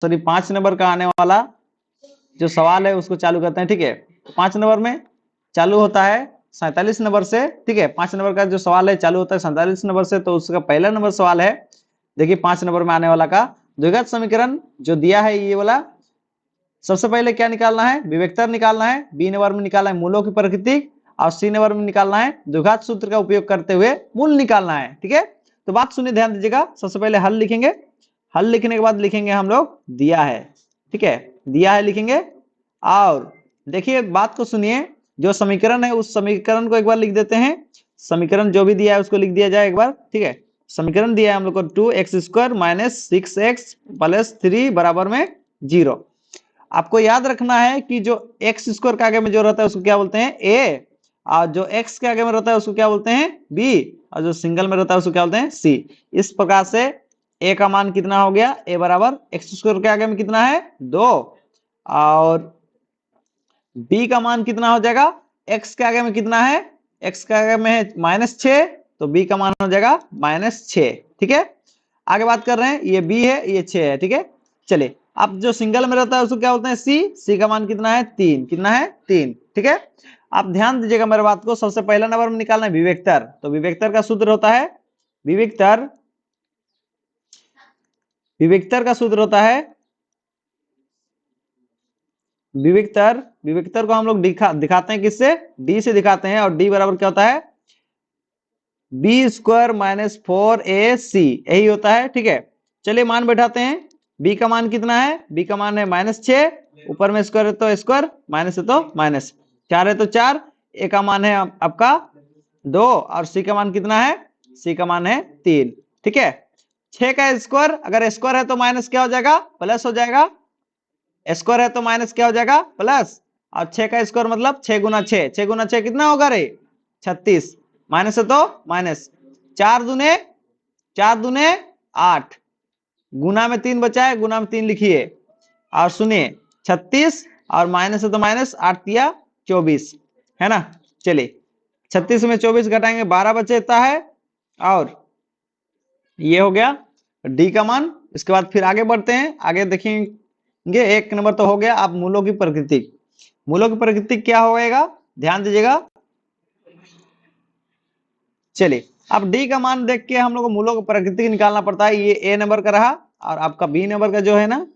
Sorry 5 number का आने वाला जो सवाल है उसको चालू करते हैं। ठीक है, 5 नंबर में चालू होता है 47 नंबर से। ठीक है, 5 नंबर का जो सवाल है चालू होता है 47 नंबर से। तो उसका पहला नंबर सवाल है, देखिए 5 नंबर में आने वाला का द्विघात समीकरण जो दिया है ये वाला। सबसे पहले क्या निकालना है, विवेक्तर निकालना है। बी नंबर में निकालना है मूलों की प्रकृति, और सी नंबर में निकालना है द्विघात सूत्र का उपयोग करते हुए मूल निकालना है। ठीक है, तो बात सुनिए, ध्यान दीजिएगा। सबसे पहले हल लिखेंगे, हल लिखने के बाद लिखेंगे हम लोग दिया है। ठीक है, दिया है लिखेंगे, और देखिए बात को सुनिए, जो समीकरण है उस समीकरण को एक बार लिख देते हैं। समीकरण जो भी दिया है उसको लिख दिया जाए एक बार। ठीक है, समीकरण दिया है हम लोग को 2x² - 6x + 3 बराबर में 0। आपको याद रखना है कि जो x² के आगे में जो रहता है उसको क्या बोलते हैं, a, और जो x के आगे में रहता है उसको क्या बोलते हैं, b, और जो सिंगल में रहता है उसको क्या बोलते हैं, c। इस प्रकार से a का मान कितना हो गया, a बराबर x² के आगे में कितना है 2, और b का मान कितना हो जाएगा, x के आगे में कितना है, x के आगे में है -6, तो b का मान हो जाएगा -6। ठीक है, आगे बात कर रहे हैं, ये b है, ये 6 है। ठीक है, चलिए अब जो सिंगल में रहता है उसको क्या बोलते हैं, c का मान कितना है 3, कितना है 3। ठीक है, आप ध्यान दीजिएगा मेरे बात को। सबसे पहला नंबर में निकालना है विवेक्तर, तो विवेक्तर का सूत्र होता है, विवेक्तर का सूत्र होता है विवेक्तर। विवेक्तर को हम लोग दिखाते हैं किससे, d से दिखाते हैं, और d बराबर क्या होता है, b² - 4ac, यही होता है। ठीक है, चलिए मान बैठाते हैं। b का मान कितना है, b का मान है -6, ऊपर में स्क्वायर है तो स्क्वायर, माइनस है तो माइनस, 4 है तो 4, a का मान है आपका 2, और c का मान कितना है, c का मान है 3। ठीक है, 6 का स्क्वायर, अगर स्क्वायर है तो माइनस क्या हो जाएगा, प्लस हो जाएगा। स्क्वायर है तो माइनस क्या हो जाएगा, प्लस, और 6 का स्क्वायर मतलब 6 गुना 6, 6 गुना 6 कितना होगा रे, 36, माइनस है तो माइनस, 4 दूने 8, गुना में 3 बचा है, गुना में 3 लिखिए, और सुनिए 36, और माइनस है तो माइनस, 8 तिया 24, है ना। चलिए 36 में 24 घटाएंगे 12 बचता है, और ये हो गया डी का मान। इसके बाद फिर आगे बढ़ते हैं, आगे देखेंगे। 1 नंबर तो हो गया। अब मूलों की प्रकृति, मूलों की प्रकृति क्या होगा, ध्यान दीजिएगा। चलिए अब डी का मान देख के हम लोग को मूलों की प्रकृति निकालना पड़ता है। ये ए नंबर का रहा, और आपका बी नंबर का जो है ना,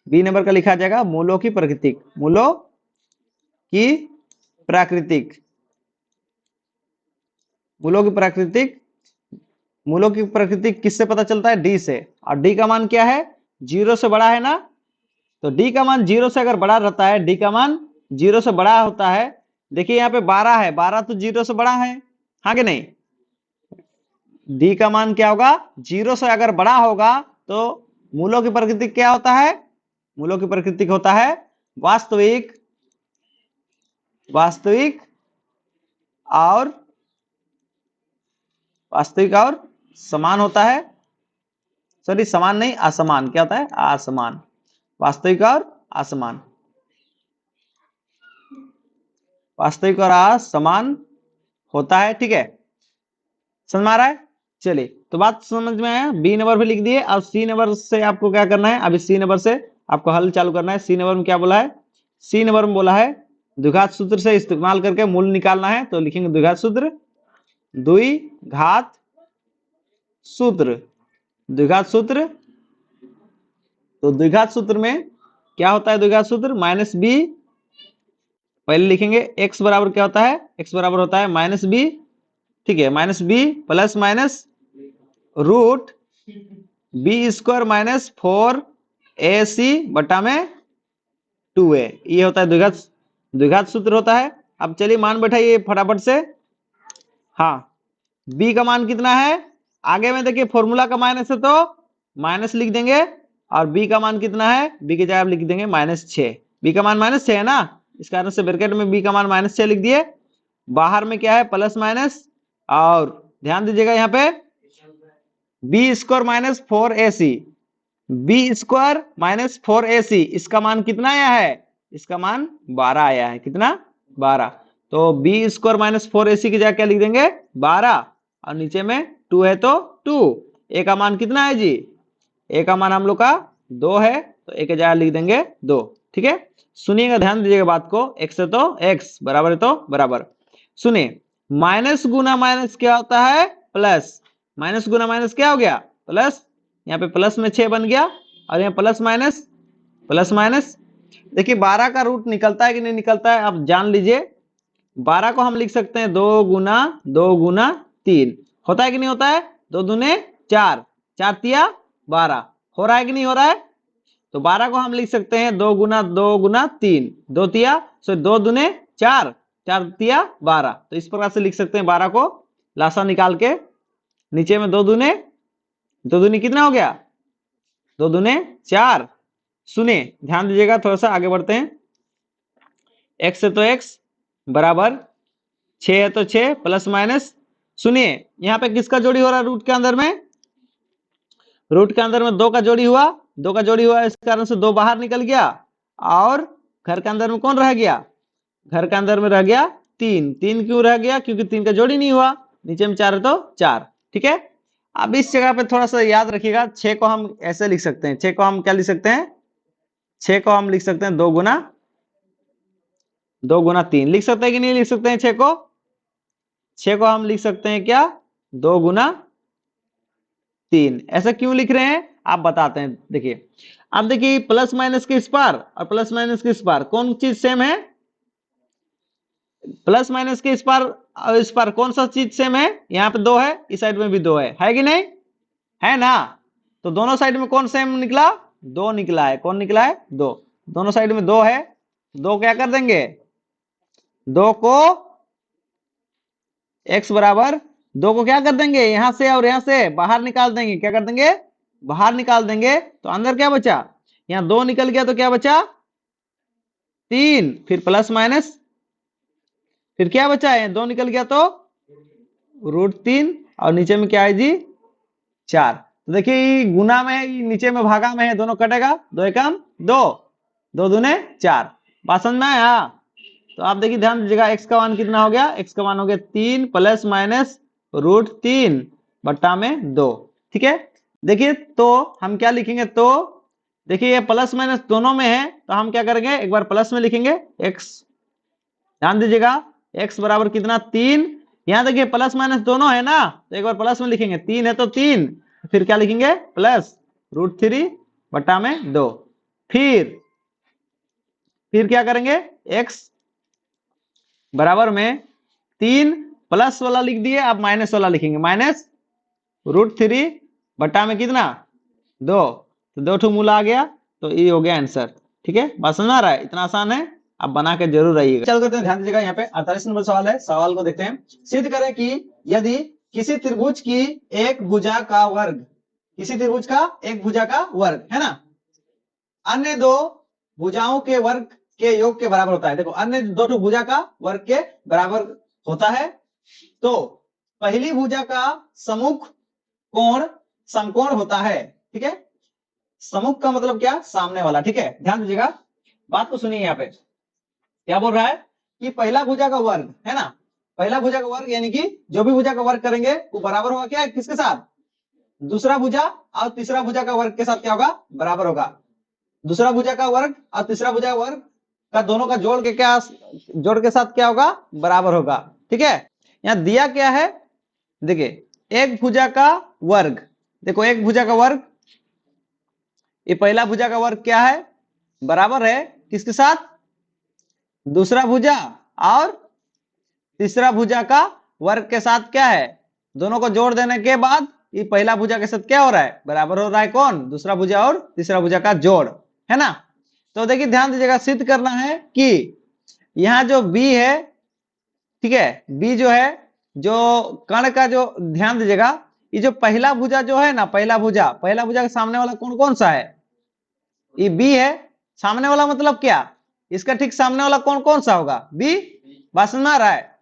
बी नंबर का लिखा जाएगा मूलों की प्रकृति, मूलों की प्राकृतिक, मूलों की प्राकृतिक। मूलों की प्रकृति किससे पता चलता है, डी से, और डी का मान क्या है, 0 से बड़ा है ना, तो डी का मान 0 से अगर बड़ा रहता है, डी का मान 0 से बड़ा होता है। देखिए यहाँ पे 12 है, 12 तो 0 से बड़ा है, हाँ कि नहीं। डी का मान क्या होगा, 0 से अगर बड़ा होगा तो मूलों की प्रकृति क्या होता है, मूलों की प्रकृति होता है वास्तविक, वास्तविक और समान होता है। सॉरी समान नहीं, असमान, क्या होता है, असमान, वास्तविक और असमान, वास्तविक और असमान होता है। ठीक है, समझ में आ रहा है। चलिए तो बात समझ में आया, बी नंबर पे लिख दिए। अब सी नंबर से आपको क्या करना है, अभी सी नंबर से आपको हल चालू करना है। सी नंबर में क्या बोला है, सी नंबर में बोला है द्विघात सूत्र से इस्तेमाल करके मूल निकालना है। तो लिखेंगे द्विघात सूत्र, द्विघात सूत्र, द्विघात सूत्र। तो द्विघात सूत्र में क्या होता है, द्विघात सूत्र -b, पहले लिखेंगे x बराबर क्या होता है, x बराबर होता है -b। ठीक है, -b plus minus root b² - 4ac बटा में 2a, ये होता है द्विघात सूत्र होता है। अब चलिए मान बैठाइए फटाफट से। हाँ, b का मान कितना है, आगे में देखिए फॉर्मूला का माइनस है तो माइनस लिख देंगे, और b का मान कितना है, b की जगह आप लिख देंगे -6, b का मान -6 है ना, इस कारण से ब्रैकेट में b का मान -6 लिख दिए। बाहर में क्या है, प्लस माइनस, और ध्यान दीजिएगा यहाँ पे b² - 4ac, b² - 4ac, इसका मान कितना आया है, इसका मान 12 आया है, कितना 12। तो b² - 4ac की जगह क्या लिख देंगे 12, और नीचे में 2 है तो 2। a का मान कितना है जी, a का मान हम लोग का 2 है, तो एक की जगह लिख देंगे 2। ठीक है, सुनिएगा, ध्यान दीजिएगा बात को। x है तो x, बराबर है तो बराबर। सुनिए, माइनस गुना माइनस क्या होता है? प्लस। माइनस गुना माइनस क्या हो गया? प्लस। यहाँ पे प्लस में 6 बन गया, और यहाँ प्लस माइनस प्लस माइनस। देखिए 12 का रूट निकलता है कि नहीं निकलता है, आप जान लीजिए। 12 को हम लिख सकते हैं 2 गुना 3। होता है कि नहीं होता है? 2 दूने 4, 4 तिया 12। हो रहा है कि नहीं हो रहा है? तो 12 को हम लिख सकते हैं 2 गुना 3, 2 तिया, सो 2 दूने 4, 4 तिया 12। तो इस प्रकार से लिख सकते हैं 12 को लासा निकाल के। नीचे में 2 दूनी कितना हो गया? 2 दूने 4। सुनिए, ध्यान दीजिएगा, थोड़ा सा आगे बढ़ते हैं। x है तो x बराबर 6 है तो 6 प्लस माइनस। सुनिए, यहाँ पे किसका जोड़ी हो रहा है? रूट के अंदर में, रूट के अंदर में 2 का जोड़ी हुआ, 2 का जोड़ी हुआ, इस कारण से 2 बाहर निकल गया, और घर के अंदर में कौन रह गया? घर के अंदर में रह गया 3। 3 क्यों रह गया? क्योंकि 3 का जोड़ी नहीं हुआ। नीचे में 4 है तो 4। ठीक है, अब इस जगह पे थोड़ा सा याद रखिएगा, 6 को हम ऐसे लिख सकते हैं। 6 को हम क्या लिख सकते हैं? 6 को हम लिख सकते हैं 2 गुना 3 लिख सकते हैं कि नहीं लिख सकते हैं? 6 को, 6 को हम लिख सकते हैं क्या? 2 गुना 3। ऐसा क्यों लिख रहे हैं आप बताते हैं। देखिए, अब देखिए प्लस माइनस के इस पार और प्लस माइनस के इस पार कौन चीज सेम है? प्लस माइनस के इस पार और इस पार कौन सा चीज सेम है? यहाँ पे 2 है, इस साइड में भी 2 है कि नहीं? है ना? तो दोनों साइड में कौन सेम निकला? 2 निकला है। कौन निकला है? 2। दोनों साइड में 2 है, 2 क्या कर देंगे? 2 को x बराबर 2 को क्या कर देंगे? यहां से और यहां से बाहर निकाल देंगे। क्या कर देंगे? बाहर निकाल देंगे। तो अंदर क्या बचा? यहाँ 2 निकल गया तो क्या बचा? 3। फिर प्लस माइनस, फिर क्या बचा है? 2 निकल गया तो √3, और नीचे में क्या है जी? 4। तो देखिए गुना में है, नीचे में भागा में है, दोनों कटेगा। 2 एकम 2, 2 दूने 4। बात समझ में आया? तो आप देखिए, ध्यान दीजिएगा, x का मान कितना हो गया? x का मान हो गया 3 प्लस माइनस √3 बट्टा में 2। ठीक है, देखिए तो हम क्या लिखेंगे? तो देखिए ये प्लस माइनस दोनों में है, तो हम क्या करेंगे? एक बार प्लस में लिखेंगे x। ध्यान दीजिएगा, x बराबर कितना? 3। यहां देखिए प्लस माइनस दोनों है ना, तो एक बार प्लस में लिखेंगे। 3 है तो 3, फिर क्या लिखेंगे? प्लस √3 बट्टा में 2। फिर क्या करेंगे? x बराबर में 3 प्लस वाला लिख दिए, अब माइनस वाला लिखेंगे। माइनस √3 बट्टा में कितना? 2। तो 2 ठो मूल आ गया, तो ये हो गया आंसर। ठीक है, बात समझ आ रहा है? इतना आसान है, आप बना के जरूर आइएगा। चल करते हैं, ध्यान दीजिएगा, यहाँ पे 48 नंबर सवाल है। सवाल को देखते हैं। सिद्ध करें कि यदि किसी त्रिभुज की एक भुजा का वर्ग, किसी त्रिभुज का एक भुजा का वर्ग है ना, अन्य 2 भुजाओं के वर्ग के योग के बराबर होता है। देखो, अन्य 2 भुजा का वर्ग के बराबर होता है, तो पहली भुजा का सम्मुख कोण समकोण होता है। ठीक है, सम्मुख का मतलब क्या? सामने वाला। ठीक है, ध्यान दीजिएगा, बात को सुनिए। यहाँ पे क्या बोल रहा है कि पहला भुजा का वर्ग है ना, पहला भुजा का वर्ग यानी कि जो भी भुजा का वर्ग करेंगे वो बराबर होगा क्या? किसके साथ? दूसरा भुजा और तीसरा भुजा का वर्ग के साथ क्या होगा? बराबर होगा। दूसरा भुजा का वर्ग और तीसरा भुजा का वर्ग का दोनों का जोड़ के साथ क्या होगा? बराबर होगा। ठीक है, यहाँ दिया क्या है? देखिए, एक भुजा का वर्ग, देखो एक भुजा का वर्ग, ये पहला भुजा का वर्ग क्या है? बराबर है किसके साथ? दूसरा भुजा और तीसरा भुजा का वर्ग के साथ क्या है? दोनों को जोड़ देने के बाद ये पहला भुजा के साथ क्या हो रहा है? बराबर हो रहा है। कौन? दूसरा भुजा और तीसरा भुजा का जोड़, है ना? तो देखिए, ध्यान दीजिएगा, सिद्ध करना है कि यहाँ जो b है, ठीक है, b जो है, जो कण का जो, ध्यान दीजिएगा, ये जो पहला भुजा जो है ना, पहला भुजा के सामने वाला कौन कौन सा है? ये b है। सामने वाला मतलब क्या? इसका ठीक सामने वाला कौन कौन सा होगा? b। बात समझ में आ रहा है?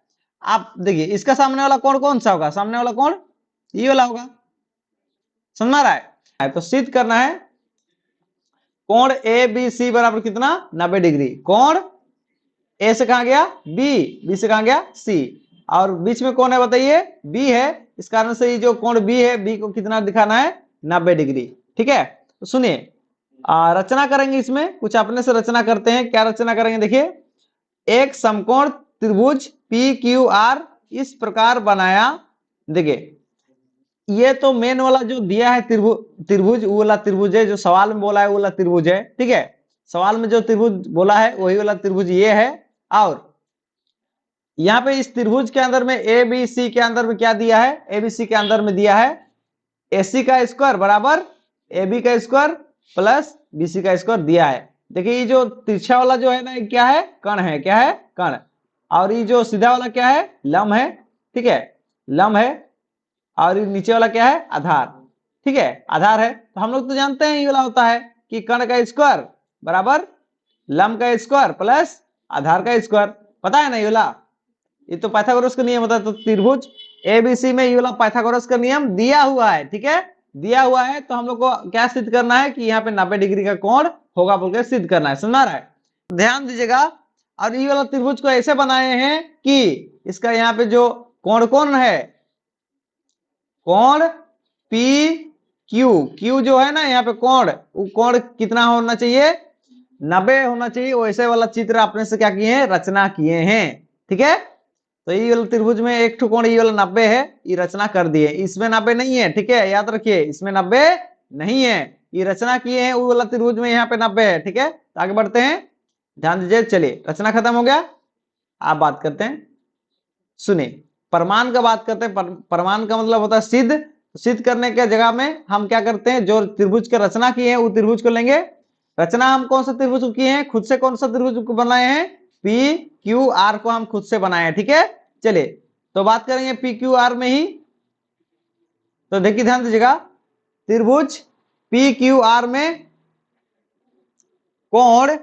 आप देखिए, इसका सामने वाला कौन कौन सा होगा? सामने वाला कौन? ये वाला होगा। समझ में आ रहा है? तो सिद्ध करना है कोण ए बी सी बराबर कितना? 90 डिग्री। कोण ए से कहा गया बी से कहा गया सी, और बीच में कौन है बताइए? बी है। इस कारण से ये जो कोण बी है, बी को कितना दिखाना है? 90 डिग्री। ठीक है, तो सुनिए, रचना करेंगे, इसमें कुछ अपने से रचना करते हैं। क्या रचना करेंगे, देखिए, एक समकोण त्रिभुज पी क्यू आर इस प्रकार बनाया। देखिए, ये तो मेन वाला जो दिया है त्रिभुज वो वाला त्रिभुज है, जो सवाल में बोला है वो वाला त्रिभुज है, ठीक है। सवाल में जो त्रिभुज बोला है वही वाला त्रिभुज ये है। और यहाँ पे इस त्रिभुज के अंदर में ए बी सी के अंदर में क्या दिया है, ए बी सी के अंदर में दिया है AC का स्क्वायर बराबर AB का स्क्वायर प्लस BC का स्क्वायर दिया है। देखिए, ये जो तिरछा वाला जो है ना, ये क्या है, कण है, क्या है, कण। और ये जो सीधा वाला क्या है, लंब है, ठीक है, लंब है। और ये नीचे वाला क्या है, आधार, ठीक है, आधार है। तो हम लोग तो जानते हैं ये वाला होता है कि कण का स्क्वायर बराबर लंब का स्क्वायर प्लस आधार का स्क्वायर, पता है ना ये वाला। ये तो पाइथागोरस का नियम होता है। तो त्रिभुज ABC में ये वाला पाइथागोरस का नियम दिया हुआ है, ठीक है, दिया हुआ है। तो हम लोग को क्या सिद्ध करना है कि यहाँ पे 90 डिग्री का कोण होगा बोल के सिद्ध करना है, समझ रहा है। ध्यान दीजिएगा। और ये वाला त्रिभुज को ऐसे बनाए हैं कि इसका यहाँ पे जो कोण कौन है, कोण PQ जो है ना यहाँ पे कोण, वो कोण कितना होना चाहिए, 90 होना चाहिए। वैसे वाला चित्र अपने से क्या किए हैं, रचना किए हैं, ठीक है। तो ये वाला त्रिभुज में एक ठो कोण ये वाला 90 है, ये रचना कर दिए। इसमें 90 नहीं है, ठीक है, याद रखिए, इसमें 90 नहीं है, ये रचना किए हैं वो वाला त्रिभुज में, यहाँ पे 90 है, ठीक है। तो आगे बढ़ते हैं, ध्यान दीजिए। चलिए, रचना खत्म हो गया, आप बात करते हैं, सुनिए, प्रमाण का बात करते हैं। प्रमाण का मतलब होता है सिद्ध। सिद्ध करने के जगह में हम क्या करते हैं, जो त्रिभुज की रचना की है वो त्रिभुज को लेंगे। रचना हम कौन सा त्रिभुज किए हैं, खुद से कौन सा त्रिभुज को बनाए हैं, PQR को हम खुद से बनाए हैं, ठीक है। चलिए, तो बात करेंगे PQR में ही। तो देखिए, ध्यान दीजिएगा, त्रिभुज PQR में कोण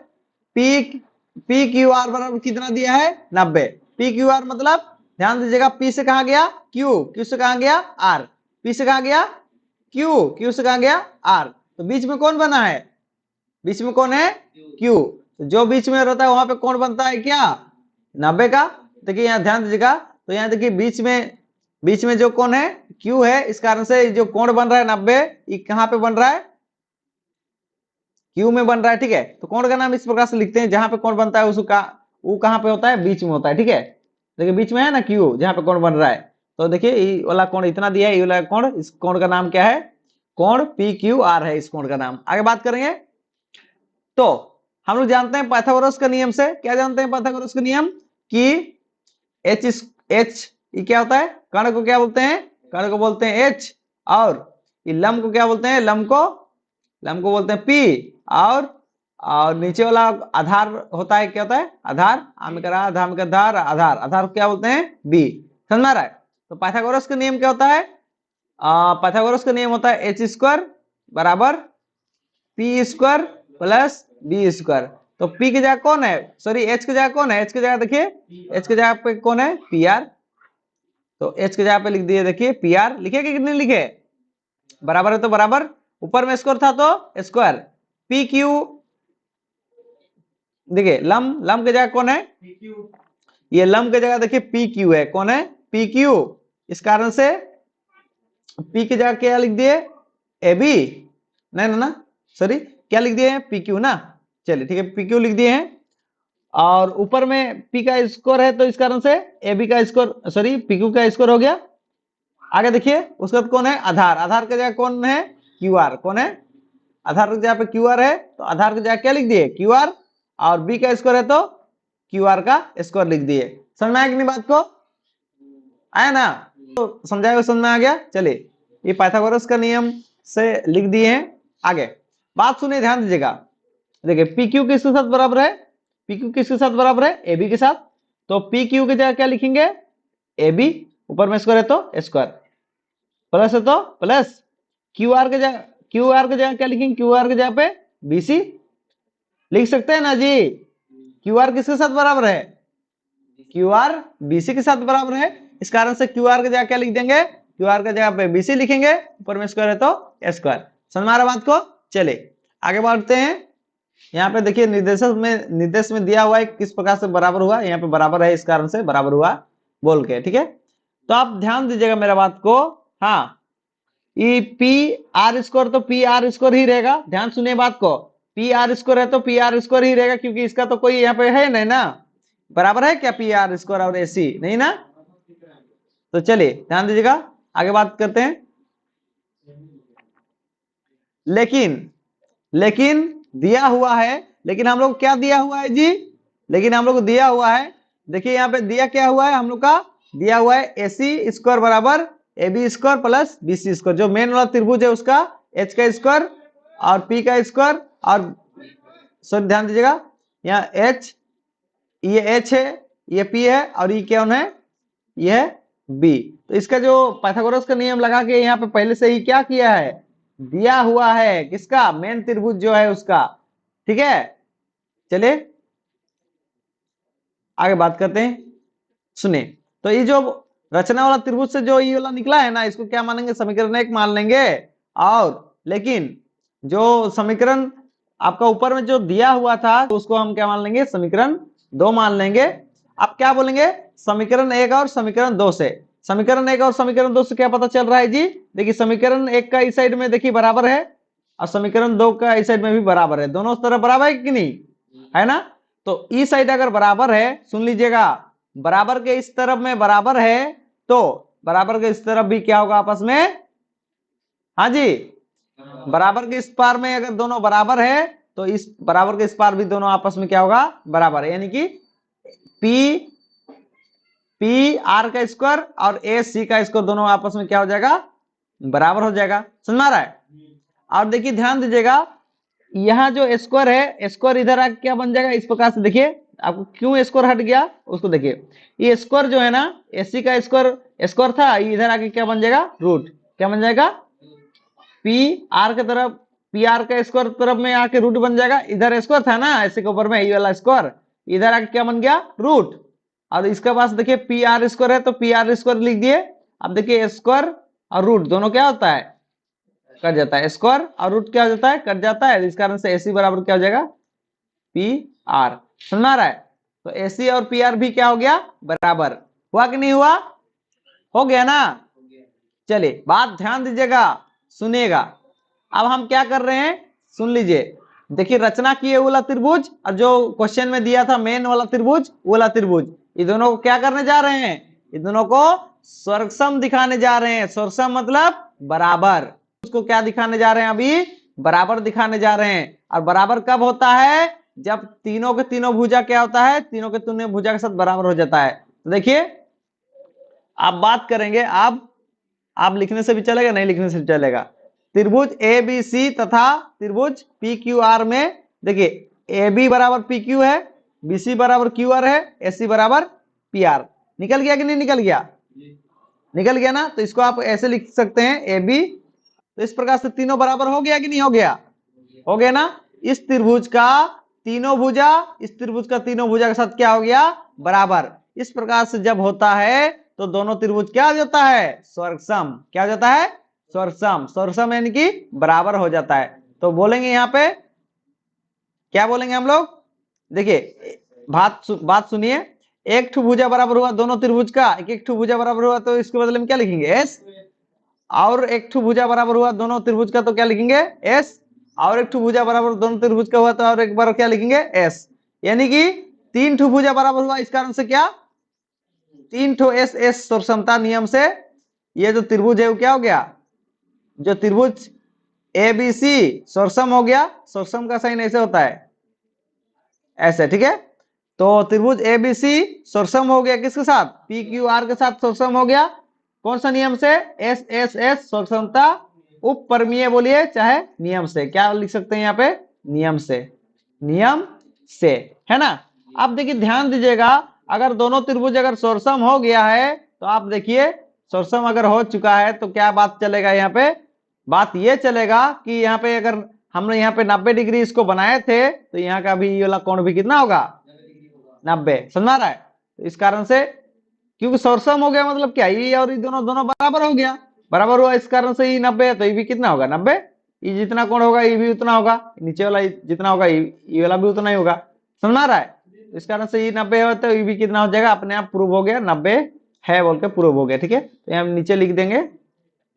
PQR बराबर कितना दिया है, 90। PQR मतलब ध्यान दीजिएगा, P से कहा गया Q से कहा गया R, P से कहा गया Q से कहा गया R। तो बीच में कौन बना है, बीच में कौन है, Q। तो जो बीच में रहता है वहां पे कौन बनता है, क्या, 90 का। देखिए, यहाँ ध्यान दीजिएगा, तो यहाँ देखिए बीच में जो कोण है Q है, इस कारण से जो कोण बन रहा है 90, ये कहाँ पे बन रहा है, Q में बन रहा है, ठीक है। तो कोण का नाम इस प्रकार से लिखते हैं, जहां पे कोण बनता है उसका वो कहाँ पे होता है, बीच में होता है, ठीक है। देखिए, बीच में है ना Q, जहां पे कोण बन रहा है। तो देखिए, ये वाला कोण इतना दिया है, ये वाला कोण, इस कोण का नाम क्या है, कोण PQR है, इस कोण का नाम। आगे बात करेंगे। तो हम लोग जानते हैं पाइथागोरस का नियम से, क्या जानते हैं पाइथागोरस का नियम, कि H ये क्या होता है, कण को क्या बोलते हैं, कण को बोलते हैं H। और ये लंब को क्या बोलते हैं, लंब को बोलते हैं P। और नीचे वाला आधार होता है, क्या होता है, आधार, आधार क्या बोलते हैं, B। समझ में आ रहा है। तो पाइथागोरस का नियम क्या होता है, पाइथागोरस का नियम होता है H² बराबर P² प्लस B²। तो P की जगह कौन है, सॉरी H की जगह कौन है, H की जगह देखिए, H की जगह पे कौन है, PR। तो H की जगह पे लिख दिए, देखिए PR लिखे कि कितने लिखे, बराबर है तो बराबर, ऊपर में स्क्वायर था तो स्क्वायर। PQ देखिए, लंब की जगह कौन है, ये लंब की जगह देखिए PQ है, कौन है, PQ। इस कारण से P की जगह क्या लिख दिए, AB, नहीं ना, सॉरी, क्या लिख दिए हैं, PQ ना। चलिए, ठीक है, PQ लिख दिए हैं। और ऊपर में P का स्कोर है, तो इस कारण से AB का स्कोर, सॉरी, PQ का स्कोर हो गया। आगे देखिए, उसके बाद कौन है, आधार की जगह कौन है, QR, कौन है, आधार की जगह पे QR है, तो आधार की जगह क्या लिख दिए, QR। और B का स्कोर है तो QR का स्कोर लिख दिए। समझ में आया कि नहीं बात को, आया ना, तो समझाया, समझ में आ गया। चलिए, ये पाइथागोरस का नियम से लिख दिए हैं। आगे बात सुनिए, ध्यान दीजिएगा। देखिए, PQ किसके साथ बराबर है, PQ किसके साथ बराबर है, AB के साथ। तो PQ की जगह क्या लिखेंगे, AB, ऊपर में स्क्वायर है तो स्क्वायर, प्लस है तो प्लस, QR की जगह क्या लिखेंगे, QR की जगह पे BC लिख सकते हैं ना जी। QR किसके साथ बराबर है, QR BC के साथ बराबर है। इस कारण से QR की जगह क्या लिख देंगे, QR की जगह पे BC लिखेंगे, ऊपर में स्क्वायर है तो स्क्वायर। समझ में आ रहा बात को। चले आगे बढ़ते हैं। यहाँ पे देखिए, निर्देश में दिया हुआ है किस प्रकार से बराबर हुआ, यहाँ पे बराबर है, इस कारण से बराबर हुआ बोल के, ठीक है। तो आप ध्यान दीजिएगा मेरा बात को। हाँ, ये PR² तो PR² ही रहेगा, ध्यान सुनिए बात को। पी आर स्क्वायर है तो पी आर स्क्वायर ही रहेगा, क्योंकि इसका तो कोई यहाँ पे है नहीं ना, बराबर है क्या पी आर स्क्वायर और एसी, नहीं ना। तो चलिए ध्यान दीजिएगा, आगे बात करते हैं। लेकिन लेकिन दिया हुआ है, लेकिन हम लोग क्या दिया हुआ है जी, लेकिन हम लोग को दिया हुआ है, देखिए यहाँ पे दिया क्या हुआ है हम लोग का, दिया हुआ है ए सी स्क्वायर बराबर A B square plus B C square, जो मेन वाला त्रिभुज है उसका एच का स्क्वायर और पी का स्क्वायर, और सर ध्यान दीजिएगा यहाँ एच, ये एच है, ये पी है, और ये क्या है, ये है बी। तो इसका जो पाइथागोरस का नियम लगा के यहाँ पे पहले से ही क्या किया है, दिया हुआ है किसका, मेन त्रिभुज जो है उसका, ठीक है। चलिए आगे बात करते हैं, सुनिए। तो ये जो रचना वाला त्रिभुज से जो ये वाला निकला है ना, इसको क्या मानेंगे, समीकरण 1 मान लेंगे। और लेकिन जो समीकरण आपका ऊपर में जो दिया हुआ था उसको हम क्या मान लेंगे, समीकरण 2 मान लेंगे। अब क्या बोलेंगे, समीकरण 1 और समीकरण 2 से, समीकरण 1 और समीकरण 2 से क्या पता चल रहा है जी, देखिए समीकरण 1 का इस साइड में देखिए बराबर है, और समीकरण 2 का इस साइड में भी बराबर है, दोनों तरफ बराबर है कि नहीं, है ना। तो इस साइड अगर बराबर है, सुन लीजिएगा, बराबर के इस तरफ में बराबर है, तो बराबर के इस तरफ भी क्या होगा आपस में, हाँ जी, बराबर के इस पार में अगर दोनों बराबर है तो इस बराबर के इस पार भी दोनों आपस में क्या होगा, बराबर है, यानी कि पी पी आर का स्क्वायर और ए सी का स्क्वायर दोनों आपस में क्या हो जाएगा, बराबर हो जाएगा, समझ में आ रहा है। और देखिए ध्यान दीजिएगा, यहाँ जो स्क्वायर है, स्क्वायर इधर आके क्या बन जाएगा, इस प्रकार से देखिए, आपको क्यों स्क्वायर हट गया उसको देखिए, ये स्क्वायर जो है ना, एसी का स्क्वायर स्क्वायर था, ये इधर आके क्या बन जाएगा, रूट, क्या बन जाएगा, पी आर के तरफ, पी आर का स्क्वायर तरफ में आके रूट बन जाएगा, इधर स्क्वायर था ना ऐसे के ऊपर में, ये वाला स्क्वायर इधर आके क्या बन गया, रूट। और इसके पास देखिए पी आर स्क्वायर है तो पी आर स्क्वायर लिख दिए। अब देखिए स्क्वायर और रूट दोनों क्या होता है, कट जाता है, स्क्वायर और रूट क्या हो जाता है, कट जाता है, इस कारण से एसी बराबर क्या हो जाएगा, पी आर, समझ में आ रहा है। तो एसी और पी आर भी क्या हो गया, बराबर, हुआ कि नहीं हुआ, हो गया ना। चलिए बात ध्यान दीजिएगा, सुनिएगा, अब हम क्या कर रहे हैं, सुन लीजिए, देखिए रचना किए वाला त्रिभुज और जो क्वेश्चन में दिया था मेन वाला त्रिभुज, वाला त्रिभुज, ये दोनों को क्या करने जा रहे हैं, ये दोनों को स्वर्गसम दिखाने जा रहे हैं, स्वर्गसम मतलब बराबर, उसको क्या दिखाने जा रहे हैं, अभी बराबर दिखाने जा रहे हैं। और बराबर कब होता है, जब तीनों के तीनों भुजा क्या होता है, तीनों के तीनों भुजा के साथ बराबर हो जाता है। तो देखिए आप बात करेंगे, आप लिखने से भी चलेगा, नहीं लिखने से भी चलेगा, त्रिभुज ए बी सी तथा त्रिभुज पी क्यू आर में, देखिए ए बी बराबर पी क्यू है, बी सी बराबर क्यू आर है, ए सी बराबर पी आर, निकल गया कि नहीं निकल गया, निकल गया ना। तो इसको आप ऐसे लिख सकते हैं ए बी, तो इस प्रकार से तीनों बराबर हो गया कि नहीं हो गया, हो गया ना। इस त्रिभुज का तीनों भुजा, इस त्रिभुज का तीनों भुजा के साथ क्या हो गया, बराबर। इस प्रकार से जब होता है तो दोनों त्रिभुज क्या हो जाता है, स्वर्गसम, क्या हो जाता है, स्वर्गसम, स्वर्गसम यानी कि बराबर हो जाता है। तो बोलेंगे यहाँ पे क्या बोलेंगे हम लोग, देखिए बात सुनिए, एक ठू भुजा बराबर हुआ दोनों त्रिभुज का, एक एक ठू भुजा बराबर हुआ तो इसके बदले में क्या लिखेंगे, एस, और एक ठू भुजा बराबर हुआ दोनों त्रिभुज का तो क्या लिखेंगे, एस, और एक ठू भुजा बराबर दोनों त्रिभुज का हुआ तो और एक बार क्या लिखेंगे, एस, यानी कि तीन ठू भुजा बराबर हुआ, इस कारण से क्या, तीन ठो एस, एस समता नियम से ये जो त्रिभुज है वो क्या हो गया, जो त्रिभुज ए बी सी सोरसम हो गया, सोरसम का साइन ऐसे होता है, ऐसे, ठीक है। तो त्रिभुज ए बी सी सोरसम हो गया किसके साथ, पी क्यू आर के साथ सोरसम हो गया, कौन सा नियम से, एस एस एस सोरसमता उपपरमीय बोलिए चाहे नियम से, क्या लिख सकते हैं यहाँ पे, नियम से, नियम से, है ना। अब देखिए ध्यान दीजिएगा, अगर दोनों त्रिभुज अगर सोरसम हो गया है तो आप देखिए, सोरसम अगर हो चुका है तो क्या बात चलेगा यहाँ पे, बात ये चलेगा कि यहाँ पे अगर हमने यहाँ पे 90 डिग्री इसको बनाए थे तो यहाँ का भी ये वाला कोण भी कितना होगा, 90, समझ रहा है। तो इस कारण से क्योंकि सोरसम हो गया मतलब क्या, ये और ये दोनों दोनों बराबर हो गया, बराबर हुआ, इस कारण से ये 90 है तो ये भी कितना होगा, 90, ये जितना कोण होगा ये भी उतना होगा, नीचे वाला जितना होगा ये वाला भी उतना ही होगा, समझ रहा है। इस कारण से ये 90 है तो ये भी कितना हो जाएगा, अपने आप प्रूव हो गया, 90 है बोल के प्रूव हो गया, ठीक है। तो हम नीचे लिख देंगे,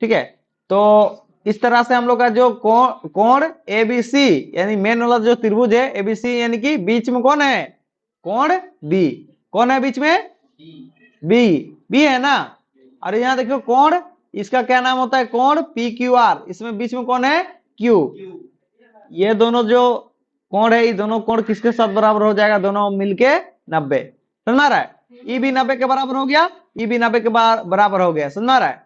ठीक है। तो इस तरह से हम लोग का जो कोण एबीसी यानी मेन वाला जो त्रिभुज है एबीसी, यानी कि बीच में कौन है, कोण बी। कौन है बीच में, बी, बी है ना। और यहाँ देखो कोण, इसका क्या नाम होता है, कोण पी क्यू आर, इसमें बीच में कौन है, क्यू। ये दोनों जो कोण है, ये दोनों कोण किसके साथ बराबर हो जाएगा, दोनों मिलके 90। समझ में आ रहा है, ई भी 90 के बराबर हो गया, ई भी 90 के बराबर हो गया। समझ में आ रहा है,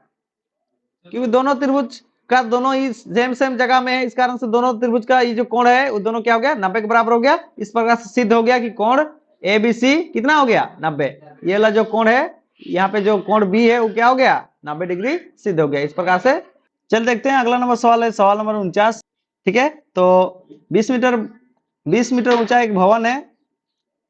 क्योंकि दोनों त्रिभुज का दोनों ही सेम सेम जगह में है, इस कारण से दोनों त्रिभुज का ये जो कोण है वो दोनों क्या हो गया, 90 के बराबर हो गया। इस प्रकार से सिद्ध हो गया कि कोण एबीसी कितना हो गया, 90। ये वाला जो कोण है, यहाँ पे जो कोण बी है वो क्या हो गया, 90 डिग्री सिद्ध हो गया। इस प्रकार से चल देखते हैं अगला नंबर सवाल है, सवाल नंबर 49। ठीक है, तो 20 मीटर ऊंचा एक भवन है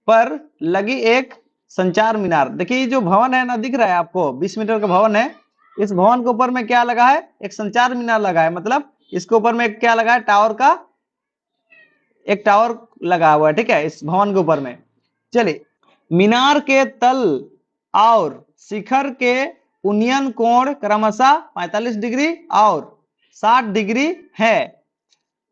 पर लगी एक संचार मीनार। देखिए जो भवन है ना, दिख रहा है आपको, 20 मीटर का भवन है। इस भवन के ऊपर में क्या लगा है, एक संचार मीनार लगा है, मतलब इसके ऊपर में क्या लगा है, टावर का एक टावर लगा हुआ है। ठीक है, इस भवन के ऊपर में। चलिए, मीनार के तल और शिखर के उन्नयन कोण क्रमशः 45 डिग्री और 60 डिग्री है,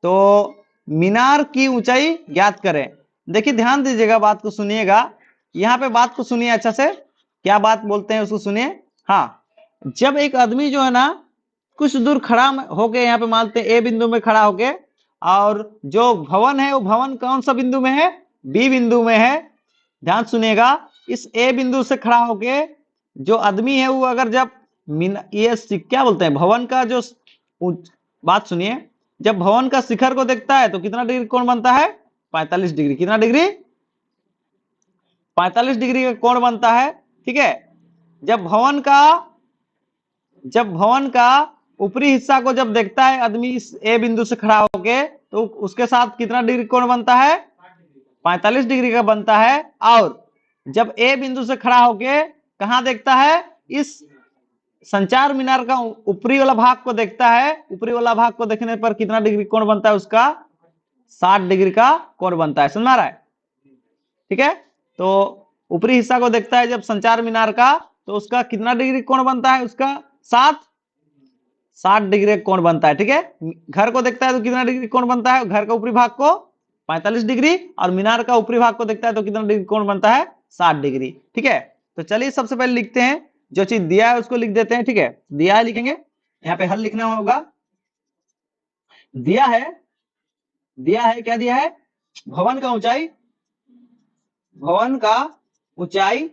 तो मीनार की ऊंचाई ज्ञात करें। देखिए ध्यान दीजिएगा, बात को सुनिएगा, यहाँ पे बात को सुनिए अच्छा से, क्या बात बोलते हैं उसको सुनिए। हाँ, जब एक आदमी जो है ना कुछ दूर खड़ा होके, यहाँ पे मानते हैं ए बिंदु में खड़ा होके, और जो भवन है वो भवन कौन सा बिंदु में है, बी बिंदु में है। ध्यान सुनिएगा, इस ए बिंदु से खड़ा होके जो आदमी है वो अगर जब ये क्या बोलते हैं, भवन का जो बात सुनिए, जब भवन का शिखर को देखता है तो कितना डिग्री कोण बनता है, 45 डिग्री। कितना डिग्री, 45 डिग्री का कोण बनता है। ठीक है, जब भवन का ऊपरी हिस्सा को जब देखता है आदमी इस ए बिंदु से खड़ा होके, तो उसके साथ कितना डिग्री कोण बनता है, 45 डिग्री का बनता है। और जब ए बिंदु से खड़ा होके कहां देखता है, इस संचार मीनार का ऊपरी वाला भाग को देखता है, ऊपरी वाला भाग को देखने पर कितना डिग्री कोण बनता है उसका, 60 डिग्री का कोण बनता है। समझ आ रहा है। ठीक है, तो ऊपरी हिस्सा को देखता है जब संचार मीनार का, तो उसका कितना डिग्री कोण बनता है, उसका 60 डिग्री कोण बनता है। ठीक है, घर को देखता है तो कितना डिग्री कोण बनता है, घर का ऊपरी भाग को 45 डिग्री, और मीनार का ऊपरी भाग को देखता है तो कितना डिग्री कोण बनता है, 60 डिग्री। ठीक है, तो चलिए सबसे पहले लिखते हैं, जो चीज दिया है उसको लिख देते हैं। ठीक है, दिया है लिखेंगे, यहाँ पे हल लिखना होगा। दिया है क्या दिया है, भवन का ऊंचाई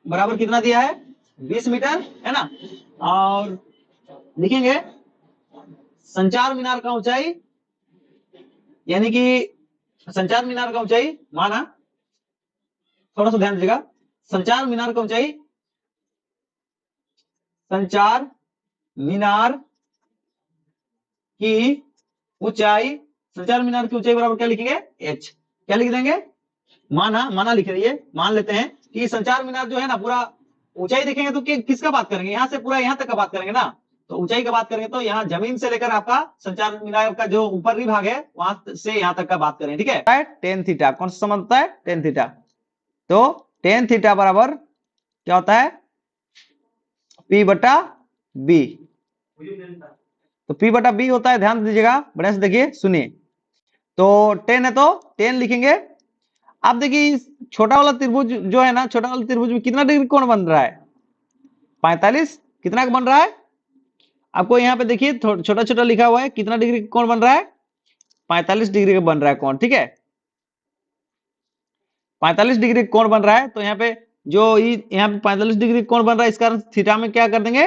बराबर कितना दिया है, 20 मीटर है ना। और लिखेंगे संचार मीनार का ऊंचाई, यानी कि संचार मीनार का ऊंचाई माना, थोड़ा सा ध्यान दीजिएगा, संचार मीनार की ऊंचाई बराबर क्या लिखेंगे, h। क्या लिख देंगे, माना लिख रही है, मान लेते हैं कि संचार मीनार जो है ना, पूरा ऊंचाई देखेंगे तो किसका बात करेंगे, यहाँ से पूरा यहाँ तक का बात करेंगे ना। तो ऊंचाई का बात करेंगे तो यहाँ जमीन से लेकर आपका संचार मीनार का जो ऊपरी भाग है वहां से यहाँ तक का बात करें। ठीक है, टेन थीटा, कौन सा समझता है, टेन थीटा। तो टेन थीटा बराबर क्या होता है, P बटा बी। तो P बटा बी होता है, ध्यान दीजिएगा, बढ़िया से देखिए सुनिए। तो 10 है तो 10 लिखेंगे। अब देखिए छोटा वाला त्रिभुज जो है ना, छोटा वाला त्रिभुज में कितना डिग्री कोण बन रहा है, 45। कितना बन रहा है, आपको यहाँ पे देखिए छोटा छोटा लिखा हुआ है, कितना डिग्री कोण बन रहा है, 45 डिग्री का बन रहा है कोण। ठीक है, 45 डिग्री कोण बन रहा है। तो यहाँ पे जो यहाँ पे 45 डिग्री कोण बन रहा है, इस कारण थीटा में क्या कर देंगे,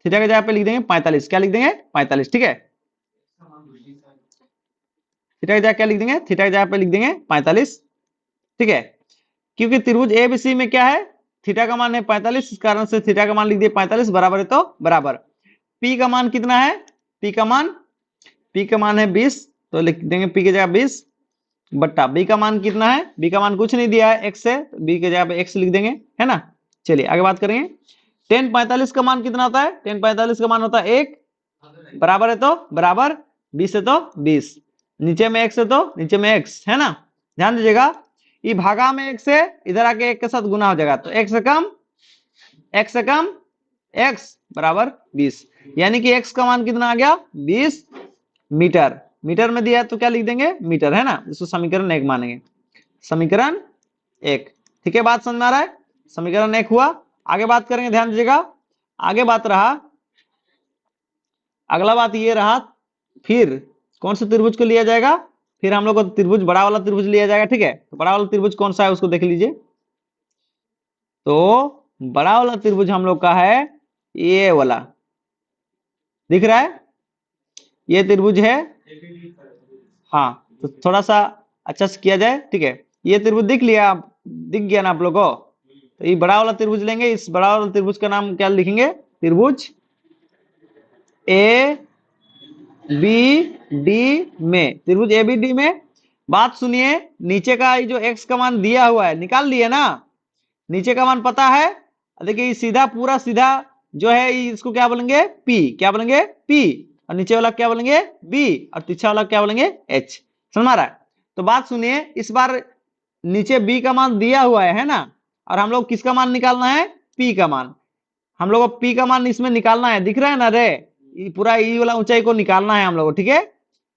थीटा के जगह पे लिख देंगे 45। क्या लिख देंगे, 45। ठीक है, थीटा की जगह क्या लिख देंगे, थीटा की जगह पे लिख देंगे 45। ठीक है, क्योंकि त्रिभुज एबीसी में क्या है, थीटा का मान है 45, इस कारण से थीटा का मान लिख दिए 45 बराबर है, तो बराबर पी का मान कितना है, पी का मान है 20, तो लिख देंगे पी की जगह 20 बट्टा बी का मान कितना है, बी का मान कुछ नहीं दिया है x है, बी की जगह पे x लिख देंगे, है ना। चलिए आगे बात करेंगे। 10 45 का मान कितना होता है, 10 45 का मान होता है 1, बराबर है तो बराबर, 20 है तो 20, नीचे में x है तो नीचे में x, है ना। ध्यान दीजिएगा, ये भागा में x है, इधर आके 1 के साथ गुना हो जाएगा, तो x से कम x बराबर 20। यानी कि x का मान कितना आ गया 20 मीटर। मीटर में दिया है तो क्या लिख देंगे मीटर, है ना, इसको समीकरण 1 मानेंगे। समीकरण 1, ठीक है, बात समझ में आ रहा है। समीकरण 1 हुआ। आगे बात करेंगे, ध्यान दीजिएगा। आगे बात रहा, अगला बात ये रहा, फिर कौन से त्रिभुज को लिया जाएगा। फिर हम लोग को त्रिभुज, बड़ा वाला त्रिभुज लिया जाएगा, ठीक है। तो बड़ा वाला त्रिभुज कौन सा है उसको देख लीजिए। तो बड़ा वाला त्रिभुज हम लोग का है ये वाला, दिख रहा है, ये त्रिभुज है। हाँ, तो थोड़ा सा अच्छा से किया जाए, ठीक है। ये त्रिभुज दिख लिया, दिख गया ना आप लोग को। तो ये बड़ा वाला त्रिभुज लेंगे, इस बड़ा वाला त्रिभुज का नाम क्या लिखेंगे, त्रिभुज ए बी डी में, त्रिभुज ए बी डी में। बात सुनिए, नीचे का जो एक्स का मान दिया हुआ है निकाल लिए ना, नीचे का मान पता है। देखिए सीधा, पूरा सीधा जो है इसको क्या बोलेंगे P, क्या बोलेंगे P, और नीचे वाला क्या बोलेंगे B, और पीछे वाला क्या बोलेंगे H। समझ आ रहा है। तो बात सुनिए, इस बार नीचे B का मान दिया हुआ है ना, और हम लोग किसका मान निकालना है, P का मान। हम लोग को P का मान इसमें निकालना है, दिख रहा है ना रे, पूरा ई वाला ऊंचाई को निकालना है हम लोग को, ठीक है।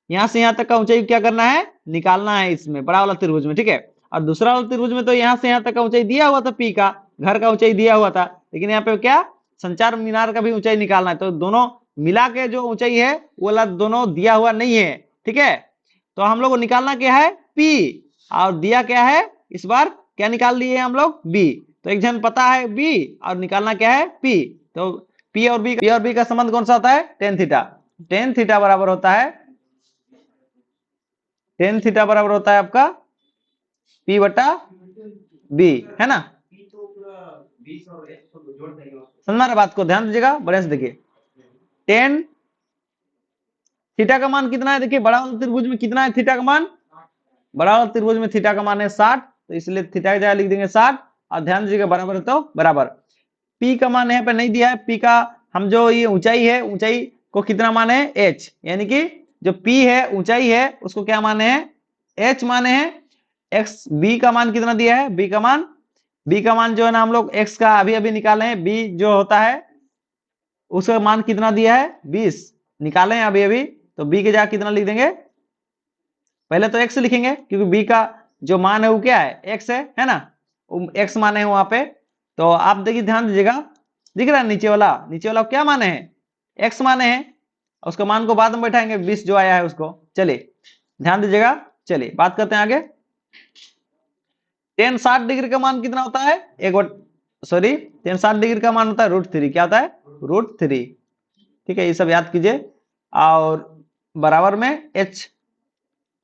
यहाँ से यहाँ तक का ऊंचाई क्या करना है, निकालना है इसमें बड़ा वाला त्रिभुज में, ठीक है। और दूसरा वाला त्रिभुज में तो यहाँ से यहाँ तक का ऊंचाई दिया हुआ था, पी का घर का ऊंचाई दिया हुआ था, लेकिन यहाँ पे क्या संचार मीनार का भी ऊंचाई निकालना है। तो दोनों मिला के जो ऊंचाई है वो वाला दोनों दिया हुआ नहीं है, ठीक है। तो हम लोग को निकालना क्या है पी, और दिया क्या है इस बार, क्या निकाल लिए हम लोग बी। तो एक जन पता है बी और निकालना क्या है पी। तो पी और बी का संबंध कौन सा होता है, टेन थीटा। टेन थीटा बराबर होता है, टेन थीटा बराबर होता है आपका P बटा B, है ना। समझ रहे बात को, ध्यान दीजिएगा बढ़िया से देखिए। टेन थीटा का मान कितना है, देखिए बड़ा वाला त्रिभुज में कितना है थीटा का मान, बड़ा वाला त्रिभुज में थीटा का मान है 60, तो इसलिए थीटा की जगह लिख देंगे 60, और ध्यान दीजिएगा बराबर है तो बराबर। P का मान यहाँ पे नहीं दिया है, P का हम जो ये ऊंचाई है, ऊंचाई को कितना माने है H, यानी कि जो P है ऊंचाई है उसको क्या माने हैं H माने हैं। x B का मान कितना दिया है, B का मान जो है ना हम लोग x का अभी अभी निकाले हैं, B जो होता है उसका मान कितना दिया है 20 निकाले हैं अभी अभी। तो B के जगह कितना लिख देंगे, पहले तो x लिखेंगे क्योंकि B का जो मान है वो क्या है x है ना, x माने हैं वहां पे। तो आप देखिए ध्यान दीजिएगा, दिख रहा है नीचे वाला क्या माने हैं x माने हैं, उसका मान को बाद में बैठाएंगे 20 जो आया है उसको। चलिए ध्यान दीजिएगा, चलिए बात करते हैं आगे। टेन 60 डिग्री का मान कितना होता है, सॉरी टेन 60 डिग्री का मान होता है √3, क्या होता है √3, ठीक है, ये सब याद कीजिए। और बराबर में h,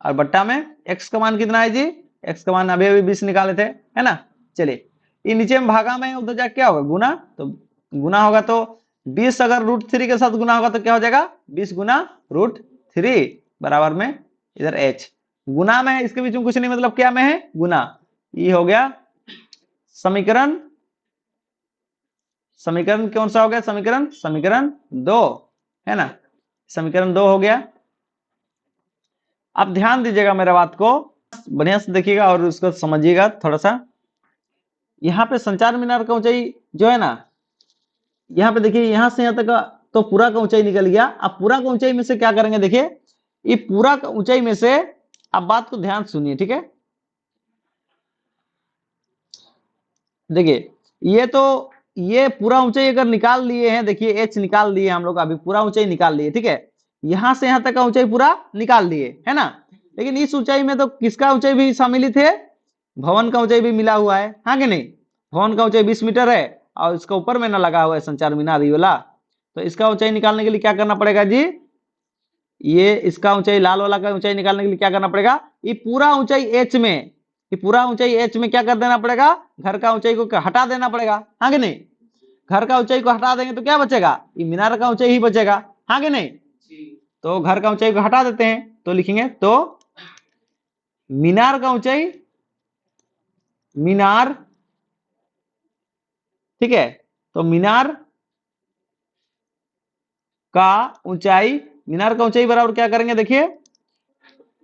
और बट्टा में x का मान कितना है जी, x का मान अभी अभी 20 निकाले थे, है ना। चलिए ये नीचे में भागा में उधर जाके क्या होगा गुना, तो गुना होगा तो 20 अगर √3 के साथ गुना होगा तो क्या हो जाएगा 20 गुना √3 बराबर में इधर h, गुना में इसके बीच में कुछ नहीं, मतलब क्या में है गुना। ये हो गया समीकरण, समीकरण कौन सा हो गया, समीकरण 2, है ना, समीकरण 2 हो गया। अब ध्यान दीजिएगा मेरा बात को बढ़िया से देखिएगा और उसको समझिएगा थोड़ा सा। यहाँ पे संचार मीनार का ऊंचाई जो है ना, यहाँ पे देखिए यहाँ से यहाँ तक का तो पूरा का ऊंचाई निकल गया। अब पूरा का ऊंचाई में से क्या करेंगे, देखिए ये पूरा का ऊंचाई में से, अब बात को ध्यान सुनिए, ठीक है। देखिए ये तो ये पूरा ऊंचाई अगर निकाल लिए हैं, देखिए h निकाल लिए हम लोग, अभी पूरा ऊंचाई निकाल लिए, ठीक है। यहां से यहां तक का ऊंचाई पूरा निकाल लिए, है ना। लेकिन इस ऊंचाई में तो किसका ऊंचाई भी सम्मिलित है, भवन का ऊंचाई भी मिला हुआ है, हाँ कि नहीं। भवन का ऊंचाई 20 मीटर है और इसका ऊपर में ना लगा हुआ है संचार मीनार ये वाला। तो इसका ऊंचाई निकालने के लिए क्या करना पड़ेगा जी, ये इसका ऊंचाई लाल वाला का ऊंचाई निकालने के लिए क्या करना पड़ेगा, ये पूरा ऊंचाई h में, ये पूरा ऊंचाई h में क्या कर देना पड़ेगा, घर का ऊंचाई को हटा देना पड़ेगा, हाँ कि नहीं। घर का ऊंचाई को हटा देंगे तो क्या बचेगा, ये मीनार का ऊंचाई ही बचेगा, हाँ कि नहीं। तो घर का ऊंचाई को हटा देते हैं तो लिखेंगे तो मीनार का ऊंचाई, मीनार, ठीक है। तो मीनार का ऊंचाई, मीनार का ऊंचाई बराबर क्या करेंगे, देखिए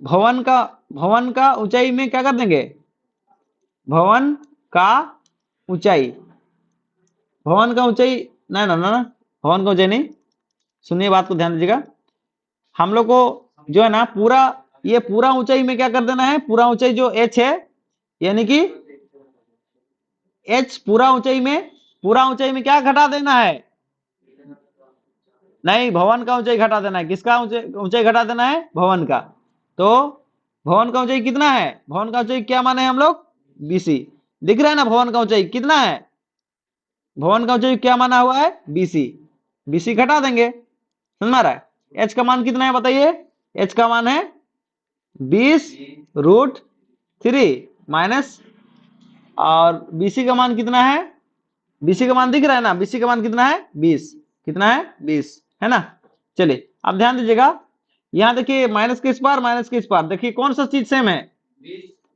भवन का ऊंचाई में क्या कर देंगे, भवन का ऊंचाई, भवन का ऊंचाई ना ना ना, भवन का ऊंचाई नहीं, सुनिए बात को ध्यान दीजिएगा। हम लोग को जो है ना पूरा, ये पूरा ऊंचाई में क्या कर देना है, पूरा ऊंचाई जो h है, यानी कि h पूरा ऊंचाई में क्या घटा देना है, नहीं भवन का ऊंचाई घटा देना है। किसका ऊंचाई घटा देना है, भवन का। तो भवन का ऊंचाई कितना है, भवन का ऊंचाई क्या माने हम लोग, BC। दिख रहा है ना भवन का ऊंचाई कितना है, भवन का ऊंचाई क्या माना हुआ है, BC। BC घटा देंगे, समझ में आ रहा है। h का मान कितना है बताइए, h का मान है 20√3 माइनस, और BC का मान कितना है, BC का मान दिख रहा है ना, BC का मान कितना है 20, कितना है 20 है ना। चलिए अब ध्यान दीजिएगा, यहां देखिए माइनस के इस पार देखिए कौन सा चीज सेम है,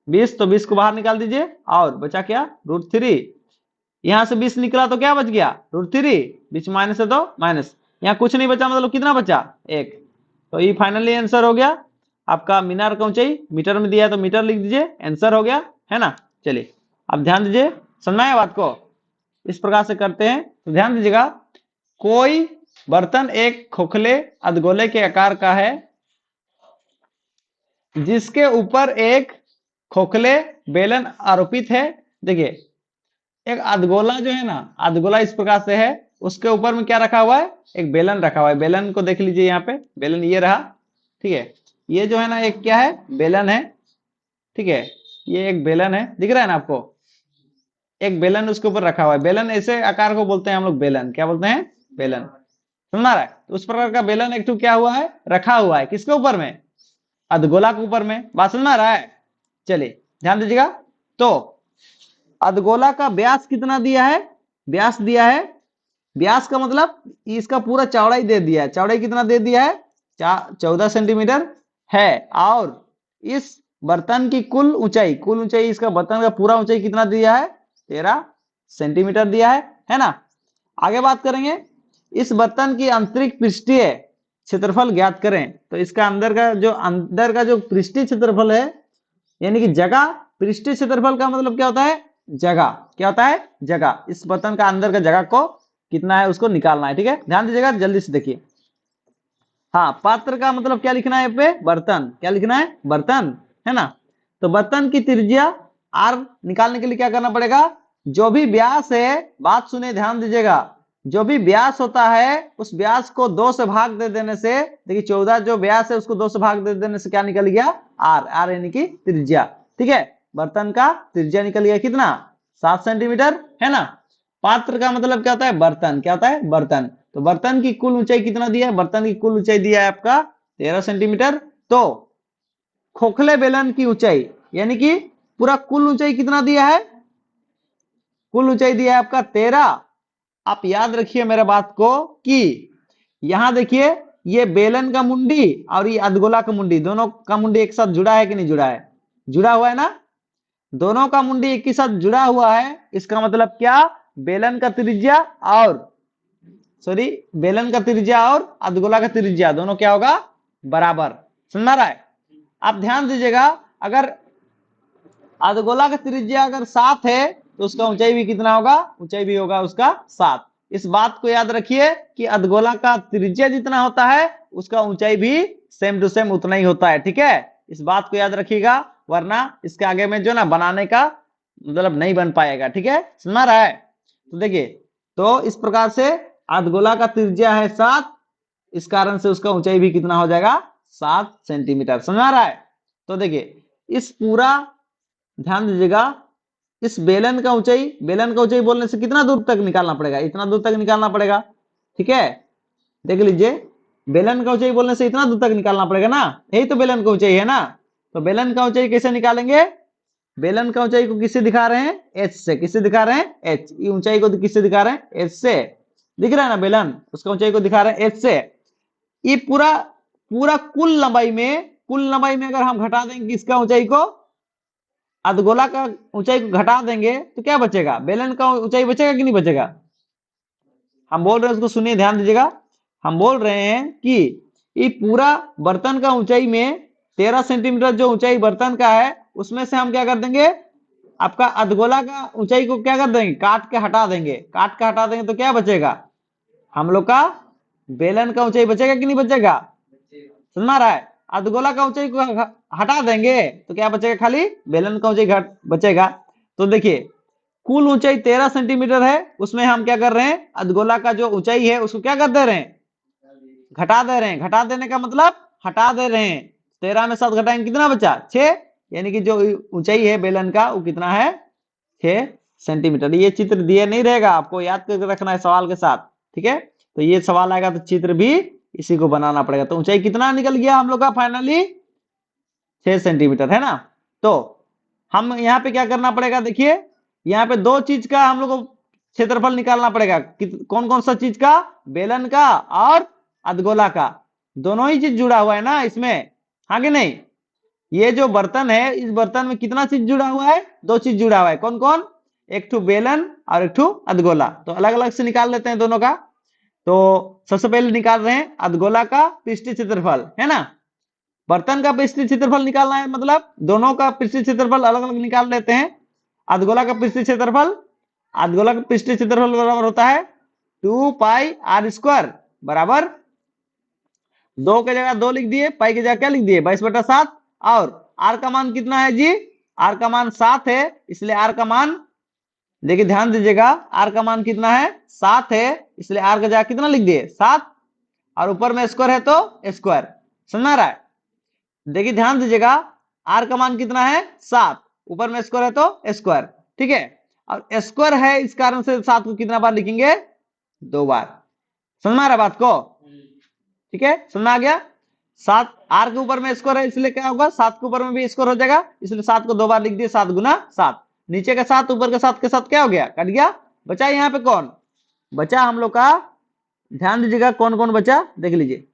20। तो 20 को बाहर निकाल दीजिए और बचा क्या, √3। यहां से 20 निकला तो क्या बच गया, √3, बीच माइनस है तो माइनस, यहाँ कुछ नहीं बचा मतलब कितना बचा, 1। तो ये फाइनली आंसर हो गया आपका। मीनार का ऊंचाई मीटर में दिया है तो मीटर लिख दीजिए, आंसर हो गया है ना। चलिए अब ध्यान दीजिए, समझ आया बात को, इस प्रकार से करते हैं। तो ध्यान दीजिएगा, कोई बर्तन एक खोखले अधगोले के आकार का है जिसके ऊपर एक खोखले बेलन आरोपित है। देखिए एक अधगोला जो है ना, अधगोला इस प्रकार से है, उसके ऊपर में क्या रखा हुआ है, एक बेलन रखा हुआ है। बेलन को देख लीजिए, यहाँ पे बेलन ये रहा, ठीक है। ये जो है ना एक क्या है, बेलन है, ठीक है। ये एक बेलन है, दिख रहा है ना आपको, एक बेलन उसके ऊपर रखा हुआ है। बेलन ऐसे आकार को बोलते हैं हम लोग बेलन, क्या बोलते हैं, बेलन, समझ रहा है। तो उस प्रकार का बेलन एक क्या हुआ है, रखा हुआ है, किसके ऊपर में, अधगोला के ऊपर में। बात समझ में आ रहा है। चलिए ध्यान दीजिएगा, तो अधगोला का व्यास कितना दिया है, व्यास दिया है, व्यास का मतलब इसका पूरा चौड़ाई दे दिया है। चौड़ाई कितना दे दिया है, 14 सेंटीमीटर है। और इस बर्तन की कुल ऊंचाई इसका बर्तन का पूरा ऊंचाई कितना दिया है, 13 सेंटीमीटर दिया है ना। आगे बात करेंगे, इस बर्तन की आंतरिक पृष्ठीय क्षेत्रफल ज्ञात करें। तो इसका अंदर का जो पृष्ठीय क्षेत्रफल है, यानी कि जगह, पृष्ठीय क्षेत्रफल का मतलब क्या होता है, जगह, क्या होता है, जगह। इस बर्तन का अंदर का जगह को कितना है उसको निकालना है, ठीक है। ध्यान दीजिएगा, जल्दी से देखिए। हाँ, पात्र का मतलब क्या लिखना है यहाँ पे, बर्तन, क्या लिखना है, बर्तन, है ना। तो बर्तन की त्रिज्या R निकालने के लिए क्या करना पड़ेगा, जो भी व्यास है, बात सुने ध्यान दीजिएगा, जो भी व्यास होता है उस व्यास को 2 से भाग दे देने से, देखिए 14 जो व्यास है उसको 2 से भाग दे देने से क्या निकल गया, R यानी कि त्रिज्या, ठीक है। बर्तन का त्रिज्या निकल गया कितना, 7 सेंटीमीटर, है ना। पात्र का मतलब क्या होता है, बर्तन, क्या होता है, बर्तन। तो बर्तन की कुल ऊंचाई कितना दिया है, बर्तन की कुल ऊंचाई दिया है आपका 13 सेंटीमीटर। तो खोखले बेलन की ऊंचाई, यानी कि पूरा कुल ऊंचाई कितना दिया है, कुल ऊंचाई दिया है आपका 13। आप याद रखिए मेरा बात को कि यहां देखिए, ये बेलन का मुंडी और ये अधगोला का मुंडी, दोनों का मुंडी एक साथ जुड़ा है कि नहीं जुड़ा है, जुड़ा हुआ है ना। दोनों का मुंडी एक ही साथ जुड़ा हुआ है, इसका मतलब क्या, बेलन का त्रिज्या और बेलन का त्रिज्या और अधगोला का त्रिज्या दोनों क्या होगा, बराबर, समझ में आ रहा है। आप ध्यान दीजिएगा, अगर अधगोला का त्रिज्या अगर 7 है तो उसका ऊंचाई भी कितना होगा, ऊंचाई भी होगा उसका 7। इस बात को याद रखिए कि अधगोला का त्रिज्या जितना होता है उसका ऊंचाई भी सेम टू सेम उतना ही होता है, ठीक है। इस बात को याद रखिएगा, वरना इसके आगे में जो ना बनाने का मतलब नहीं बन पाएगा, ठीक है, समझ में आ रहा है। तो देखिए, तो इस प्रकार से अधगोला का त्रिज्या है 7, इस कारण से उसका ऊंचाई भी कितना हो जाएगा, 7 सेंटीमीटर, समझ आ रहा है। तो देखिए इस पूरा, ध्यान दीजिएगा, इस बेलन का ऊंचाई बोलने से कितना दूर तक निकालना पड़ेगा, इतना दूर तक निकालना पड़ेगा, ठीक है। देख लीजिए, बेलन का ऊंचाई बोलने से इतना दूर तक निकालना पड़ेगा ना, यही तो बेलन का ऊंचाई है ना। तो बेलन का ऊंचाई कैसे निकालेंगे, बेलन का ऊंचाई को किससे दिखा रहे हैं, एच से। किससे दिखा रहे हैं, एच। ये ऊंचाई को किससे दिखा रहे हैं, एच से। दिख रहा है ना बेलन, उसका ऊंचाई को दिखा रहे हैं एच से। ये पूरा कुल लंबाई में अगर हम घटा देंगे इसका ऊंचाई को, अधगोला का ऊंचाई को घटा देंगे तो क्या बचेगा, बेलन का ऊंचाई बचेगा कि नहीं बचेगा। हम बोल रहे हैं उसको सुनिए, ध्यान दीजिएगा। हम बोल रहे हैं कि ये पूरा बर्तन का ऊंचाई में 13 सेंटीमीटर जो ऊंचाई बर्तन का है, उसमें से हम क्या कर देंगे, आपका अधगोला का ऊंचाई को क्या कर देंगे, काट के हटा देंगे। काट के हटा देंगे तो क्या बचेगा, हम लोग का बेलन का ऊंचाई बचेगा कि नहीं बचेगा? समझ में आ रहा है? अर्धगोला का ऊंचाई को हटा देंगे तो क्या बचेगा? खाली बेलन का ऊंचाई घट बचेगा। तो देखिए कुल ऊंचाई 13 सेंटीमीटर है, उसमें हम क्या कर रहे हैं? अर्धगोला का जो ऊंचाई है उसको क्या कर दे रहे हैं? घटा दे रहे हैं। घटा देने का मतलब हटा दे रहे हैं। 13 में 7 घटाएंगे कितना बचा? 6। यानी कि जो ऊंचाई है बेलन का वो कितना है? 6 सेंटीमीटर। ये चित्र दिए नहीं रहेगा, आपको याद करके रखना है सवाल के साथ, ठीक है? तो ये सवाल आएगा तो चित्र भी इसी को बनाना पड़ेगा। तो ऊंचाई कितना निकल गया हम लोग का फाइनली? 6 सेंटीमीटर, है ना? तो हम यहाँ पे क्या करना पड़ेगा? देखिए यहाँ पे दो चीज का हम लोग को क्षेत्रफल निकालना पड़ेगा। कौन कौन सा चीज का? बेलन का और अर्धगोला का। दोनों ही चीज जुड़ा हुआ है ना इसमें, हाँ कि नहीं? ये जो बर्तन है, इस बर्तन में कितना चीज जुड़ा हुआ है? दो चीज जुड़ा हुआ है। कौन कौन? एक ठू बेलन और एक ठू अर्धगोला। तो अलग अलग से निकाल लेते हैं दोनों का। तो सबसे पहले निकाल रहे हैं अर्धगोला का पृष्ठीय क्षेत्रफल, है ना? बर्तन का पृष्ठीय क्षेत्रफल निकालना है, मतलब दोनों का पृष्ठीय क्षेत्रफल अलग अलग निकाल लेते हैं। अर्धगोला का पृष्ठीय क्षेत्रफल, अर्धगोला का पृष्ठीय क्षेत्रफल बराबर होता है 2 पाई आर स्क्वायर, बराबर 2 की जगह 2 लिख दिए, पाई की जगह क्या लिख दिए? 22/7। और आर का मान कितना है जी? आर का मान 7 है, इसलिए आर का मान, देखिए ध्यान दीजिएगा, आर का मान कितना है? 7 है, इसलिए आर का जगह कितना लिख दिए? 7। और ऊपर में स्क्वायर है तो स्क्वायर। समझ आ रहा है? देखिए ध्यान दीजिएगा, आर का मान कितना है? 7, ऊपर में स्क्वायर है तो स्क्वायर, ठीक है? और स्क्वायर है इस कारण से 7 को कितना बार लिखेंगे? 2 बार। समझ में आ रहा बात को? ठीक है, समझ में आ गया? 7 आर के ऊपर में स्क्वायर है, इसलिए क्या होगा? 7 के ऊपर में भी स्क्वायर हो जाएगा, इसलिए 7 को 2 बार लिख दिए, 7 गुना 7। नीचे का 7 ऊपर के 7 के साथ क्या हो गया? कट गया। बचा यहाँ पे कौन? बचा हम लोग का, ध्यान दीजिएगा कौन कौन बचा, देख लीजिए।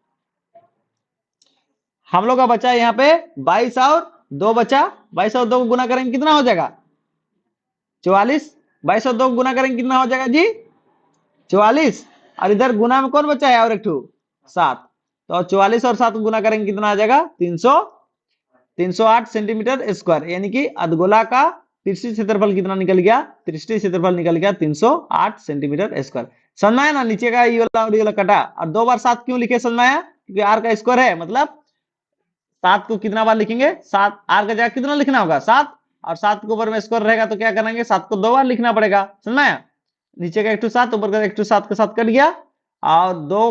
हम लोग का बचा यहाँ पे 22 और 2 बचा। 22 और 2 को गुना करेंगे कितना हो जाएगा? 44। 22 और 2 को गुना करेंगे कितना हो जाएगा जी? 44। और इधर गुना में कौन बचा है? और एक ठू 7। तो 44 और 7 को गुना करेंगे कितना आ जाएगा? 308 सेंटीमीटर स्क्वायर। यानी कि अर्धगोला का पृष्ठीय क्षेत्रफल कितना निकल गया? पृष्ठीय क्षेत्रफल निकल गया 308 सेंटीमीटर स्क्वायर। समझ में आया ना? नीचे का ये वाला और ये वाला कटा। और 2 बार 7 क्यों लिखे? समझ में आया? क्योंकि आर का स्क्वायर है, मतलब 7 को कितना बार लिखेंगे? 7। आर का जगह कितना लिखना होगा? 7। और 7 के ऊपर में स्क्वायर रहेगा तो क्या करेंगे? 7 को 2 बार लिखना पड़ेगा। समझ में आया? नीचे का 1 7, ऊपर का 1 7 के साथ कट गया। और 2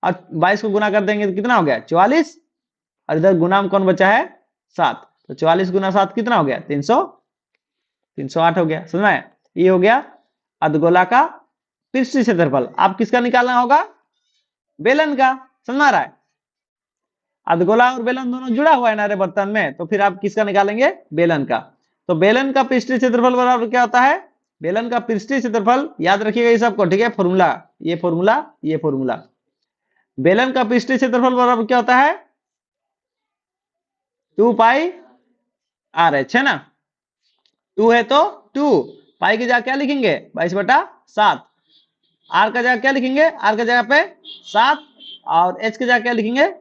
और 22 को गुना कर देंगे तो कितना हो गया? 44। और इधर गुना में कौन बचा है? 7। तो 44 गुना 7 कितना हो गया? 308 हो गया। समझ में आया? ये हो गया अर्धगोला का पृष्ठीय क्षेत्रफल। आप किसका निकालना होगा? बेलन का। समझ में आ रहा है? अर्धगोला और बेलन दोनों जुड़ा हुआ है ना रे बर्तन में, तो फिर आप किसका निकालेंगे? बेलन का। तो बेलन का पृष्ठीय क्षेत्रफल बराबर क्या होता है? बेलन का पृष्ठीय क्षेत्रफल याद रखिएगा ये सबको, ठीक है? फॉर्मूला, ये फॉर्मूला, ये फॉर्मूला। बेलन का पृष्ठीय क्षेत्रफल बराबर क्या होता है? 2 पाई आर एच, है ना? 2 है तो 2, पाई की जगह क्या लिखेंगे? 22/7। आर का जगह क्या लिखेंगे? आर का जगह पे 7। और एच की जगह क्या लिखेंगे?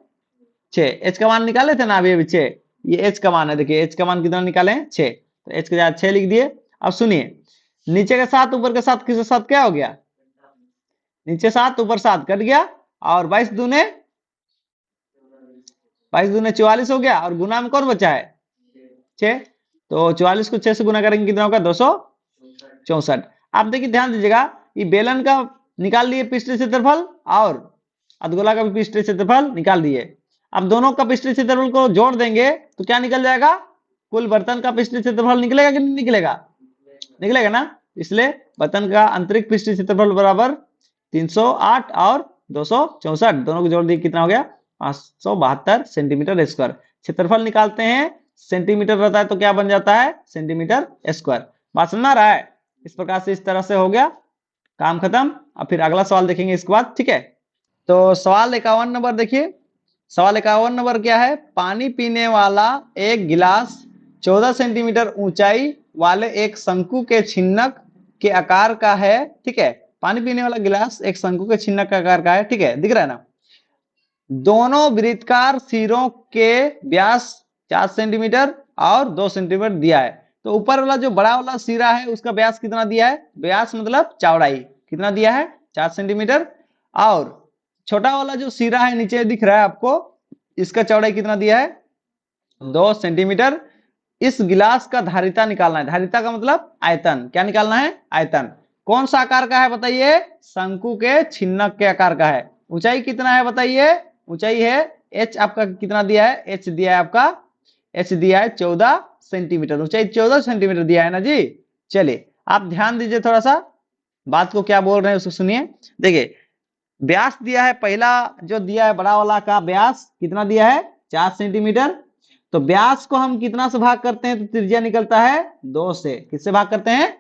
6। एच का मान निकाले थे ना अभी 6। ये एच का मान है, देखिए एच का मान कितना निकाले? 6। तो एच के जगह 6 लिख दिए। अब सुनिए, नीचे का 7 ऊपर का 7 किसके साथ क्या हो गया? नीचे 7 ऊपर 7 कट गया। और 22 दूने 44 हो गया। और गुना में कौन बचा है? 6। तो 44 को 6 से गुना करेंगे कितना होगा? 264। आप देखिए ध्यान दीजिएगा, ये बेलन का निकाल लिए पृष्ठीय क्षेत्रफल और अर्धगोला का भी पृष्ठीय क्षेत्रफल निकाल दिए। अब दोनों का पृष्ठीय क्षेत्रफल को जोड़ देंगे तो क्या निकल जाएगा? कुल बर्तन का पृष्ठीय क्षेत्रफल निकलेगा कि नहीं निकलेगा? निकलेगा ना? इसलिए बर्तन का आंतरिक पृष्ठीय क्षेत्रफल बराबर 308 और 264, दोनों को जोड़ दिए कितना हो गया? 572 सेंटीमीटर स्क्वायर। क्षेत्रफल निकालते हैं, सेंटीमीटर रहता है तो क्या बन जाता है? Centimetre square. बात समझ आ रहा है? इस प्रकार से, इस तरह से हो गया, काम खत्म। अब फिर अगला सवाल देखेंगे इसके बाद, ठीक है? तो सवाल 51 नंबर देखिए। सवाल 51 नंबर क्या है? पानी पीने वाला एक गिलास 14 सेंटीमीटर ऊंचाई वाले एक शंकु के छिन्नक के आकार का है, ठीक है? पानी पीने वाला गिलास एक शंकु के छिन्नक के आकार का है, ठीक है? दिख रहा है ना? दोनों वृत्ताकार सिरों के व्यास 4 सेंटीमीटर और 2 सेंटीमीटर दिया है। तो ऊपर वाला जो बड़ा वाला सिरा है उसका व्यास कितना दिया है? व्यास मतलब चौड़ाई कितना दिया है? 4 सेंटीमीटर। और छोटा वाला जो सिरा है नीचे दिख रहा है आपको, इसका चौड़ाई कितना दिया है 2 सेंटीमीटर। इस गिलास का धारिता निकालना है। धारिता का मतलब आयतन। क्या निकालना है? आयतन। कौन सा आकार का है बताइए? शंकु के छिन्नक के आकार का है। ऊंचाई कितना है बताइए? ऊंचाई है एच, आपका कितना दिया है? एच दिया है आपका, एच दिया है 14 सेंटीमीटर। ऊंचाई 14 सेंटीमीटर दिया है ना जी। चलिए आप ध्यान दीजिए थोड़ा सा, बात को क्या बोल रहे हैं उसको सुनिए। देखिए व्यास दिया है, पहला जो दिया है बड़ा वाला का व्यास कितना दिया है 4 सेंटीमीटर। तो व्यास को हम कितना से भाग करते हैं तो त्रिज्या निकलता है 2 से। किससे भाग करते हैं?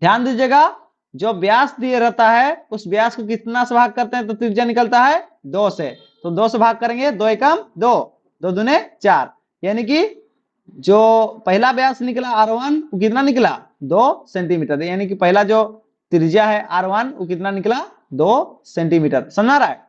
ध्यान दीजिएगा, जो व्यास दिए रहता है उस व्यास को कितना से भाग करते हैं तो त्रिज्या निकलता है 2 से। तो 2 से भाग करेंगे, 2 एकम 2, 2 दूने 4, यानी कि जो पहला व्यास निकला R1 वो कितना निकला 2 सेंटीमीटर, यानी कि पहला जो त्रिज्या है R1 वो कितना निकला 2 सेंटीमीटर। समझ रहा है?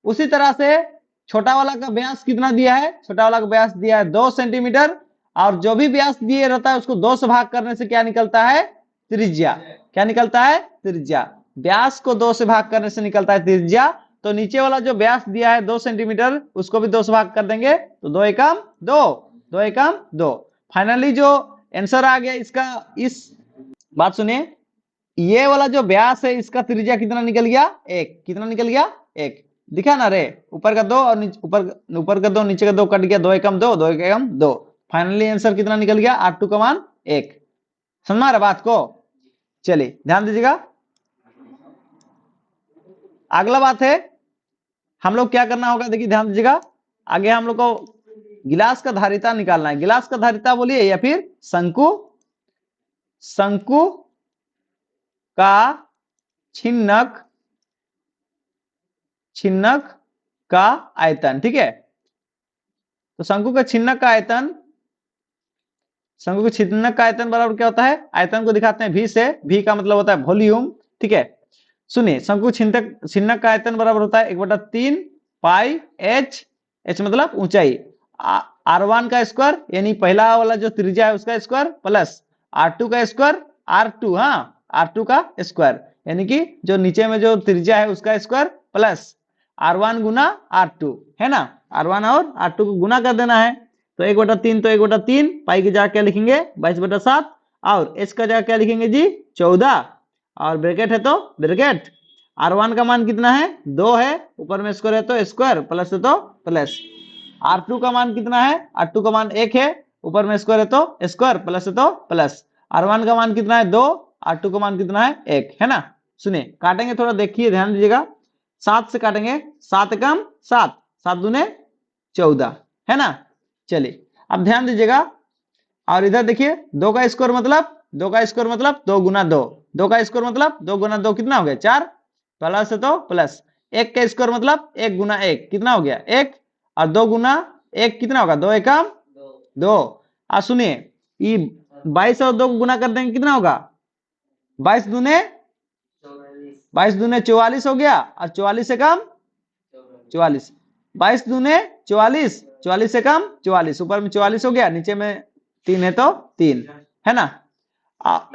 उसी तरह से छोटा वाला का व्यास कितना दिया है? छोटा वाला का व्यास दिया है 2 सेंटीमीटर, और जो भी व्यास दिए रहता है उसको 2 से भाग करने से क्या निकलता है? त्रिज्या। क्या निकलता है? त्रिज्या। व्यास को 2 से भाग करने से निकलता है त्रिज्या। तो नीचे वाला जो व्यास दिया है 2 सेंटीमीटर उसको भी 2 से भाग कर देंगे तो 2 एकम 2, 2 एकम 2। फाइनली जो आंसर आ गया इसका, इस बात सुनिए, ये वाला जो व्यास है इसका त्रिज्या कितना निकल गया? 1। कितना निकल गया? 1। दिखा ना रे, ऊपर का 2 और ऊपर का 2 नीचे का 2 कट गया, 2 एकम 2, 2 एकम 2। फाइनली आंसर कितना निकल गया? R2 का मान 1। समझा रहे बात को? चलिए ध्यान दीजिएगा। अगला बात है, हम लोग क्या करना होगा, देखिए ध्यान दीजिएगा। आगे हम लोग को गिलास का धारिता निकालना है। गिलास का धारिता बोलिए या फिर शंकु, शंकु का छिन्नक, छिन्नक का आयतन। ठीक है, तो शंकु का छिन्नक का आयतन, शंकु के छिन्नक का आयतन बराबर क्या होता है? आयतन को दिखाते हैं V से। V का मतलब होता है वॉल्यूम। ठीक है, सुनिए, शंकु छिन्नक का आयतन बराबर होता है 1/3 पाई H। H मतलब ऊंचाई, R1 का स्क्वायर यानी पहला वाला जो त्रिज्या है उसका स्क्वायर, प्लस R2 का स्क्वायर, R2, हाँ R2 का स्क्वायर, यानी कि जो नीचे में जो त्रिज्या है उसका स्क्वायर, प्लस R1 गुना R2, है ना। R1 और R2 को गुना कर देना है। तो 1/3, तो 1/3 पाई की जगह क्या लिखेंगे 22/7, और H का जगह क्या लिखेंगे जी 14, और ब्रैकेट है तो ब्रैकेट। R1 का मान कितना है 2 है, ऊपर में स्क्वायर है तो स्क्वायर, प्लस है तो प्लस। R2 का मान कितना है? R2 का मान 1 है, ऊपर में स्क्वायर है तो स्क्वायर, प्लस है तो प्लस। R1 का मान कितना है 2, R2 का मान कितना है 1, है ना। सुनिए काटेंगे, थोड़ा देखिए ध्यान दीजिएगा। 7 से काटेंगे, 7 एकम 7, 7 दूने 14, है ना। चलिए अब ध्यान दीजिएगा, और इधर देखिए 2 का स्क्वायर मतलब 2 का स्क्वायर मतलब 2 गुना 2, 2 का स्क्वायर मतलब 2 गुना 2 कितना हो गया 4, प्लस है तो प्लस। 1 का स्क्वायर मतलब 1 गुना 1 कितना हो गया 1, और 2 गुना 1 कितना होगा 2 एकम 2। और सुनिए ये 22 और 2 को गुना कर देंगे कितना होगा 22 दूने 44 हो गया, और 44 से कम 44, 22 दूने 44, 44 से कम 44, ऊपर में 44 हो गया, नीचे में 3 है तो 3, है ना।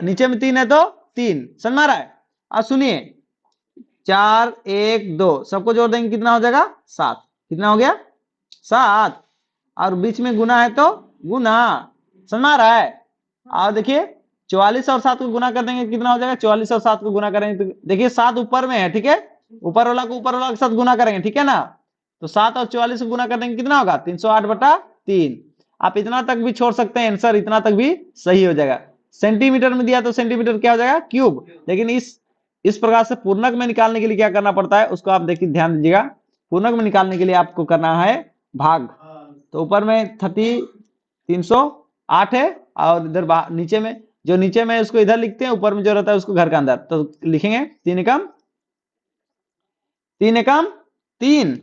नीचे में 3 है तो 3, समझ आ रहा है। अब सुनिए 4 1 2 सबको जोड़ देंगे कितना हो जाएगा 7, कितना हो गया 7, और बीच में गुना है तो गुना, समझ आ रहा है। और देखिए 44 और 7 को गुना कर देंगे कितना हो जाएगा, 44 और 7 को गुना करेंगे तो देखिए 7 ऊपर में है, ठीक है, ऊपर वाला को ऊपर वाला के साथ गुना करेंगे, ठीक है ना। तो 7 और 44 को गुना कर देंगे कितना होगा 308/3। आप इतना तक भी छोड़ सकते हैं, आंसर इतना तक भी सही हो जाएगा। सेंटीमीटर में दिया तो सेंटीमीटर क्या हो जाएगा क्यूब, लेकिन इस प्रकार से पूर्णक में निकालने के लिए क्या करना पड़ता है उसको आप देखिए ध्यान दीजिएगा। पूर्णक में निकालने के लिए आपको करना है भाग, तो ऊपर में 308 है, और इधर नीचे में जो नीचे में उसको इधर लिखते हैं, ऊपर में जो रहता है उसको घर का अंदर, तो लिखेंगे 3 एकम 3 एकम 3,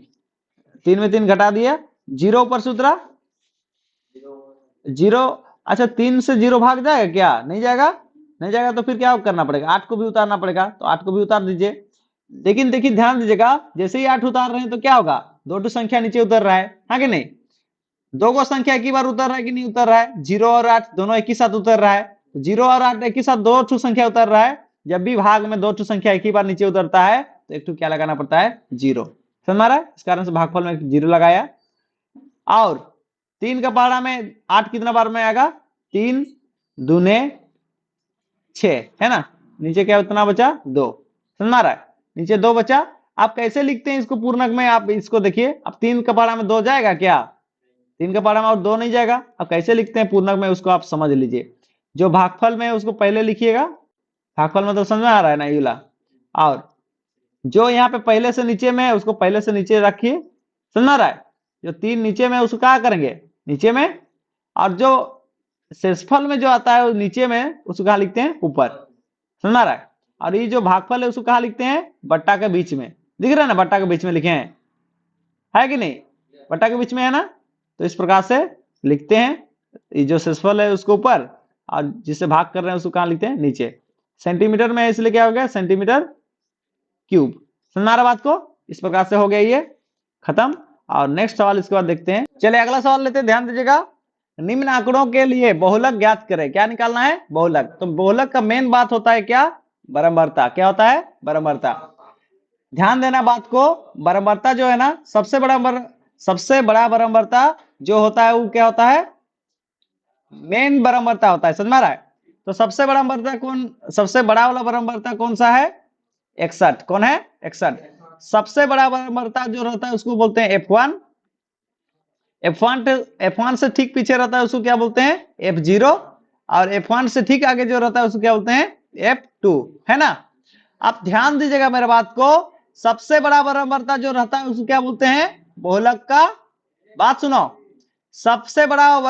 3 में 3 घटा दिया, 0 ऊपर से उतरा 0। अच्छा 3 से 0 भाग जाएगा क्या, नहीं जाएगा, नहीं जाएगा तो फिर क्या करना पड़ेगा 8 को भी उतारना पड़ेगा, तो 8 को भी उतार दीजिए। लेकिन देखिए ध्यान दीजिएगा, जैसे ही 8 उतार रहे हैं तो क्या होगा 2 संख्या नीचे उतर रहा है, हाँ कि नहीं। 2 को संख्या एक ही बार उतर रहा है कि नहीं उतर रहा है, 0 और 8 दोनों एक ही साथ उतर रहा है, 0 और 8 एक ही साथ 2 संख्या उतर रहा है। जब भी भाग में 2 संख्या एक ही बार नीचे उतरता है तो एक क्या लगाना पड़ता है 0, समझ में आ रहा है? इस कारण से भागफल में 0 लगाया। और 3 का पहाड़ा में 8 कितना बार में आएगा? 3 दूने 6 है ना। नीचे क्या उतना बचा? 2। समझ में आ रहा है? नीचे 2 बचा। आप कैसे लिखते हैं इसको पूर्णक में? आप इसको देखिए, अब 3 का पहाड़ा में 2 जाएगा क्या? 3 का पहाड़ा में और 2 नहीं जाएगा। अब कैसे लिखते हैं पूर्णक में, उसको आप समझ लीजिए। जो भागफल में है उसको पहले लिखिएगा। भागफल मतलब समझ में आ रहा है ना ये वाला? और जो यहाँ पे पहले से नीचे में है उसको पहले से नीचे रखिए। समझ में आ रहा है? जो 3 नीचे में है उसको क्या करेंगे? नीचे में। और जो शेषफल में जो आता है वो नीचे में, उसको कहा लिखते हैं? ऊपर। समझ में आ रहा है? और ये जो भागफल है उसको कहा लिखते हैं? बट्टा के बीच में। दिख रहा है ना? बट्टा के बीच में लिखे हैं, है कि नहीं? बट्टा के बीच में है ना। तो इस प्रकार से लिखते हैं। ये जो शेषफल है उसको ऊपर, और जिसे भाग कर रहे हैं उसको कहां लिखते हैं? नीचे। सेंटीमीटर में है इसलिए क्या हो गया? Centimetre cube. समझ में आ रहा बात को? इस प्रकार से हो गया ये खत्म। और नेक्स्ट सवाल इसके बाद देखते हैं। चलिए अगला सवाल लेते हैं, ध्यान दीजिएगा। निम्न आंकड़ों के लिए बहुलक ज्ञात करें। क्या निकालना है? बहुलक। तो बहुलक का मेन बात होता है क्या? बराबरता। क्या होता है? बराबरता। ध्यान देना बात को। बराबरता जो है ना, सबसे बड़ा बराबरता जो होता है वो क्या होता है? मेन बराबरता होता है। समझ में आ रहा है? तो सबसे बड़ा वाला बराबरता कौन सा है? 61। कौन है? 61। सबसे बड़ा बराबरता जो रहता है उसको बोलते हैं F1। F1 से ठीक पीछे रहता है उसको क्या बोलते हैं? F0। और F1 से ठीक आगे जो रहता है उसको क्या बोलते हैं? F2। है ना। आप ध्यान दीजिएगा मेरे बात को। सबसे बड़ा बराबरता जो रहता है उसको क्या बोलते हैं? बहुलक का। बात सुनो। सबसे बड़ा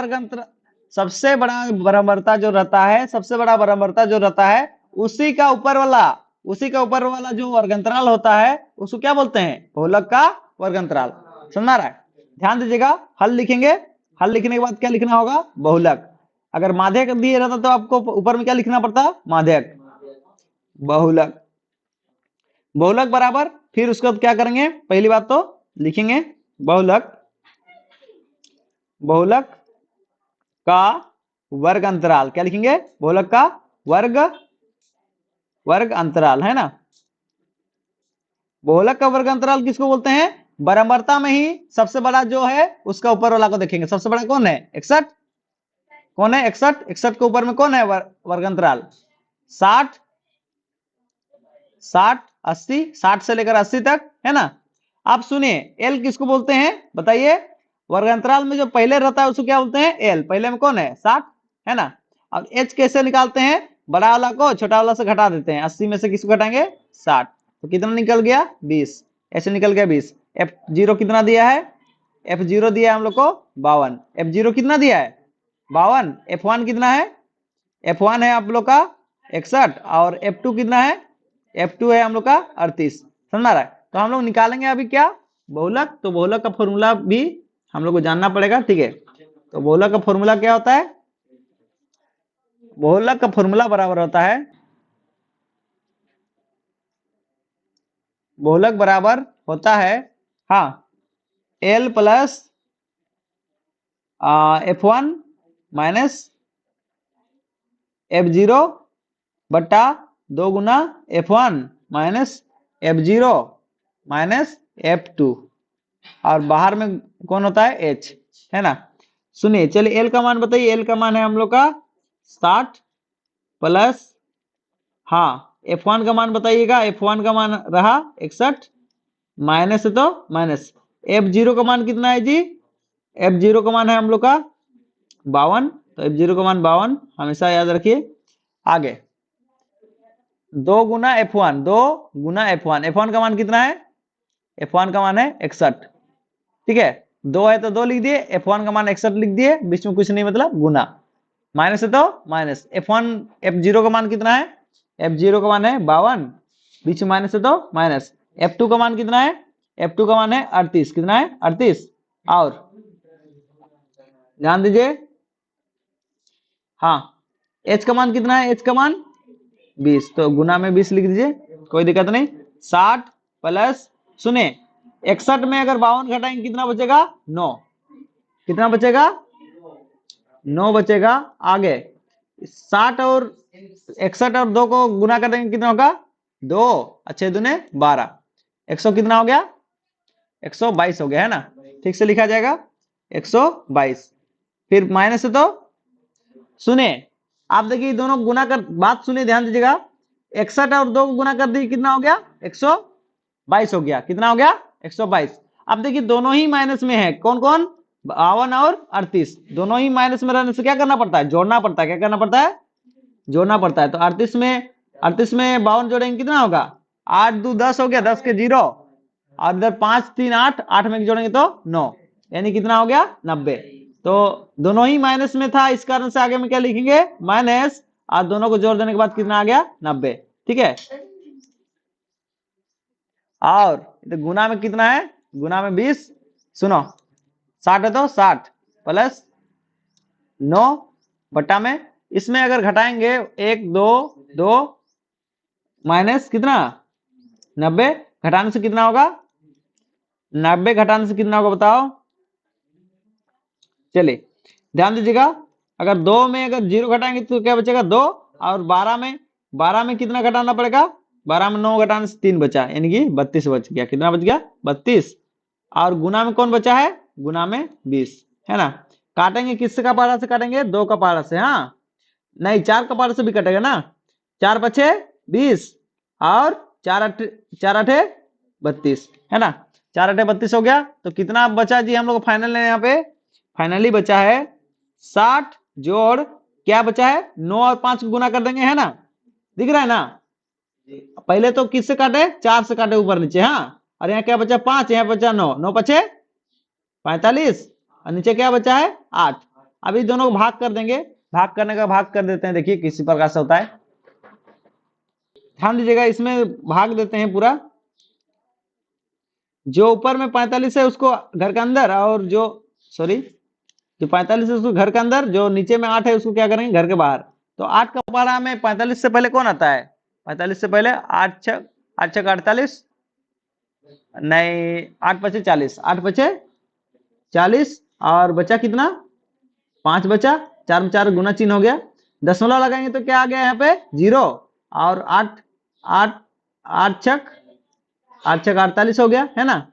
बराबरता जो रहता है, सबसे बड़ा बराबरता जो रहता है, उसी का ऊपर वाला जो वर्गंतराल होता है उसको क्या बोलते हैं? बहुलक का वर्गंतराल। समझ आ रहा है? ध्यान दीजिएगा। हल लिखेंगे। हल लिखने के बाद क्या लिखना होगा? बहुलक। अगर माध्यक दिए रहता तो आपको ऊपर में क्या लिखना पड़ता? माध्यक। बहुलक। बहुलक बराबर, फिर उसके बाद क्या करेंगे? पहली बात तो लिखेंगे बहुलक का वर्ग अंतराल। क्या लिखेंगे? बहुलक का वर्ग अंतराल, है ना। बहुलक का वर्ग अंतराल किसको बोलते हैं? बराबरता में ही सबसे बड़ा जो है उसका ऊपर वाला को देखेंगे। सबसे बड़ा कौन है? 61। कौन है? 61। 61 के ऊपर में कौन है वर्ग अंतराल? 60। 80। 60 से लेकर 80 तक, है ना। आप सुनिए, एल किसको बोलते हैं बताइए? वर्ग अंतराल में जो पहले रहता है उसको क्या बोलते हैं? एल। पहले में कौन है? 60, है ना। अब एच कैसे निकालते हैं? बड़ा वाला को छोटा वाला से घटा देते हैं। 80 में से किसको घटाएंगे? 60। तो कितना निकल गया? 20। ऐसे निकल गया 20। F0 कितना दिया है? F0 दिया है हम लोग को 52। F0 कितना दिया है? 52। F1 कितना है? F1 है आप लोग का 61। और F2 कितना है? F2 है हम लोग का 38। समझ आ रहा है? तो हम लोग निकालेंगे अभी क्या? बहुलक। तो बहुलक का फॉर्मूला भी हम लोग को जानना पड़ेगा, ठीक है। तो बहुलक का फॉर्मूला क्या होता है? बहुलक का फॉर्मूला बराबर होता है, बहुलक बराबर होता है, हाँ, L plus F1 minus F0 बट्टा 2 गुना F1 minus F0 minus F2। और बाहर में कौन होता है? H, है ना। सुनिए, चलिए L का मान बताइए। L का मान है हम लोग का 60 प्लस, हाँ, F1 का मान बताइएगा। F1 का मान रहा 61 माइनस है तो माइनस। F0 का मान कितना है जी? F0 का मान है हम लोग का 52। तो F0 का मान 52 हमेशा याद रखिए। आगे 2 गुना F1, 2 गुना F1। F1 का मान कितना है? F1 का मान है 61, ठीक है। 2 है तो 2 लिख दिए। F1 का मान 61 लिख दिए, बीच में कुछ नहीं, मतलब गुना। माइनस है तो माइनस। F0 का मान कितना है? F0 का मान है 52, बीच में माइनस है तो माइनस। F2 का मान कितना है? F2 का मान है 38। कितना है? 38। और ध्यान दीजिए, हाँ, H का मान कितना है? H का मान 20। तो गुना में 20 लिख दीजिए, कोई दिक्कत नहीं। 60 प्लस, सुने, 61 में अगर 52 घटाएंगे कितना बचेगा? 9। कितना बचेगा? 9 बचेगा। आगे 60 और 61 और 2 को गुना कर देंगे, कितना होगा? 2 अच्छे दूने 12। 100 कितना हो गया? 122 हो गया है ना, ठीक से लिखा जाएगा 122। फिर माइनस है तो सुने, आप देखिए दोनों गुना कर, बात सुनिए ध्यान दीजिएगा, 61 और 2 को गुना कर दी कितना हो गया 122 हो गया, कितना हो गया 122। अब देखिए दोनों ही माइनस में है, कौन कौन 52 और 38, दोनों ही माइनस में रहने से क्या करना पड़ता है, जोड़ना पड़ता है, क्या करना पड़ता है, जोड़ना पड़ता है। तो 38 में 52 जोड़ेंगे कितना होगा, 8 2 10 हो गया, 10 के 0, और इधर 5 3 8, 8 में जोड़ेंगे तो 9, यानी कितना हो गया 90। तो दोनों ही माइनस में था, इस कारण से आगे में क्या लिखेंगे माइनस, और दोनों को जोड़ देने के बाद कितना आ गया 90, ठीक है। और तो गुना में कितना है, गुना में 20, सुनो 60 है तो 60 प्लस 9 बट्टा में, इसमें अगर घटाएंगे 1 2 2 माइनस कितना 90, घटाने से कितना होगा, 90 घटाने से कितना होगा बताओ, चलिए ध्यान दीजिएगा, अगर 2 में अगर 0 घटाएंगे तो क्या बचेगा 2, और 12 में कितना घटाना पड़ेगा, 12 में 9 घटाने से 3 बचा, यानी कि 32 बच गया, कितना बच गया 32। और गुना में कौन बचा है, गुना में 20 है ना। काटेंगे किससे का पारा से काटेंगे, 2 का पारा से, हाँ नहीं 4 का पारा से भी कटेगा ना, 4 बचे 20 और 4 अठे 32 है ना, 4 अठे 32 हो गया। तो कितना बचा जी हम लोग फाइनल है, यहाँ पे फाइनली बचा है 60 जोड़ क्या बचा है 9 और 5 को गुना कर देंगे, है ना, दिख रहा है ना। पहले तो किससे काटे, 4 से काटे ऊपर नीचे, हाँ, और यहाँ क्या बचा 5, यहाँ बचा 9, 9 पचे 45, और नीचे क्या बचा है 8। अभी दोनों को भाग कर देंगे, भाग करने का भाग कर देते हैं, देखिए किसी प्रकार से होता है, ध्यान दीजिएगा, इसमें भाग देते हैं पूरा, जो ऊपर में 45 है उसको घर के अंदर, और जो सॉरी जो 45 है उसको घर के अंदर, जो नीचे में 8 है उसको क्या करेंगे घर के बाहर। तो 8 का पारा में 45 से पहले कौन आता है, 45 से पहले 8 छक 48, नहीं 8 पचे 40, 8 पचे 40, और बचा कितना 5 बचा, 4 में 4 गुना चिन्ह हो गया, दशमलव लगाएंगे तो क्या आ गया यहाँ पे 0, और 8 8 8 छक 48 हो गया, है ना।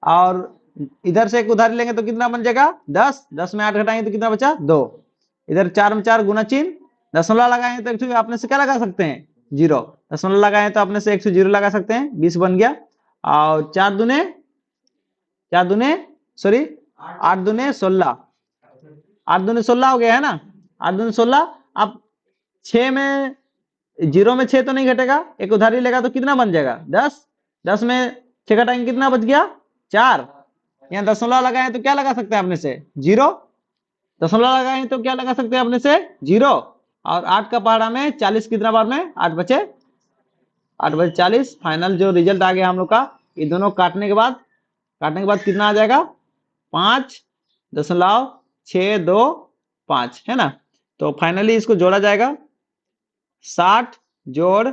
और इधर से एक उधारी लेंगे तो कितना बन जाएगा 10, 10 में 8 घटाएंगे तो कितना बचा 2, इधर 4 में 4 गुना चिन्ह, दशमलव लगाएंगे तो एक आपने से क्या लगा सकते हैं 0, दशमलव लगाए तो अपने से 1 0 लगा सकते हैं, 20 बन गया। और 4 दूने सॉरी 8 दूने 16, 8 दूने 16 हो गया है ना, 8 दूने 16। अब 6 में 0 में 6 तो नहीं घटेगा, एक उधारी लेगा तो कितना बन जाएगा 10, 10 में 6 घटाएंगे कितना बच गया 4, यहाँ दशमलव लगाए तो क्या लगा सकते हैं अपने से 0, दशमलव लगाए तो क्या लगा सकते हैं अपने से 0, और 8 का पहाड़ा में 40 कितना बार में 8 बचे 40। फाइनल जो रिजल्ट आ गया हम लोग का, ये दोनों काटने के बाद कितना आ जाएगा 5.625 है ना। तो फाइनली इसको जोड़ा जाएगा 60 जोड़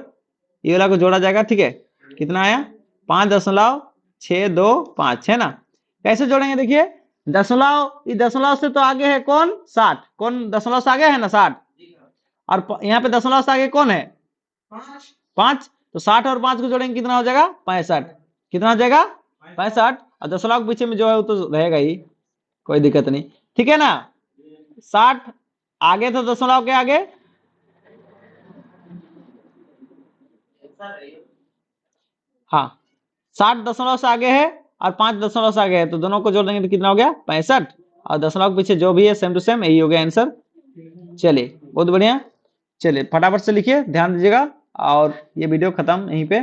ये वाला को जोड़ा जाएगा, ठीक है, कितना आया 5.625 है ना। कैसे जोड़ेंगे देखिए, दशमलव, ये दशमलव से तो आगे है कौन 60, कौन दशमलव से आगे है ना 60, और यहाँ पे दशमलव से आगे कौन है 5, तो 60 और 5 को जोड़ेंगे कितना हो जाएगा 65, कितना हो जाएगा 65, और दशमलव के पीछे में जो है वो तो रहेगा ही, कोई दिक्कत नहीं, ठीक है ना। 60 आगे तो दशमलव के आगे, हाँ 60 दशमलव से आगे है और 5 दशमलव से आगे है, तो दोनों को जोड़ देंगे तो कितना हो गया 65, और दशमलव के पीछे जो भी है सेम टू सेम, यही हो गया आंसर। चलिए बहुत बढ़िया, चलिए फटाफट से लिखिए, ध्यान दीजिएगा, और ये वीडियो खत्म यहीं पे।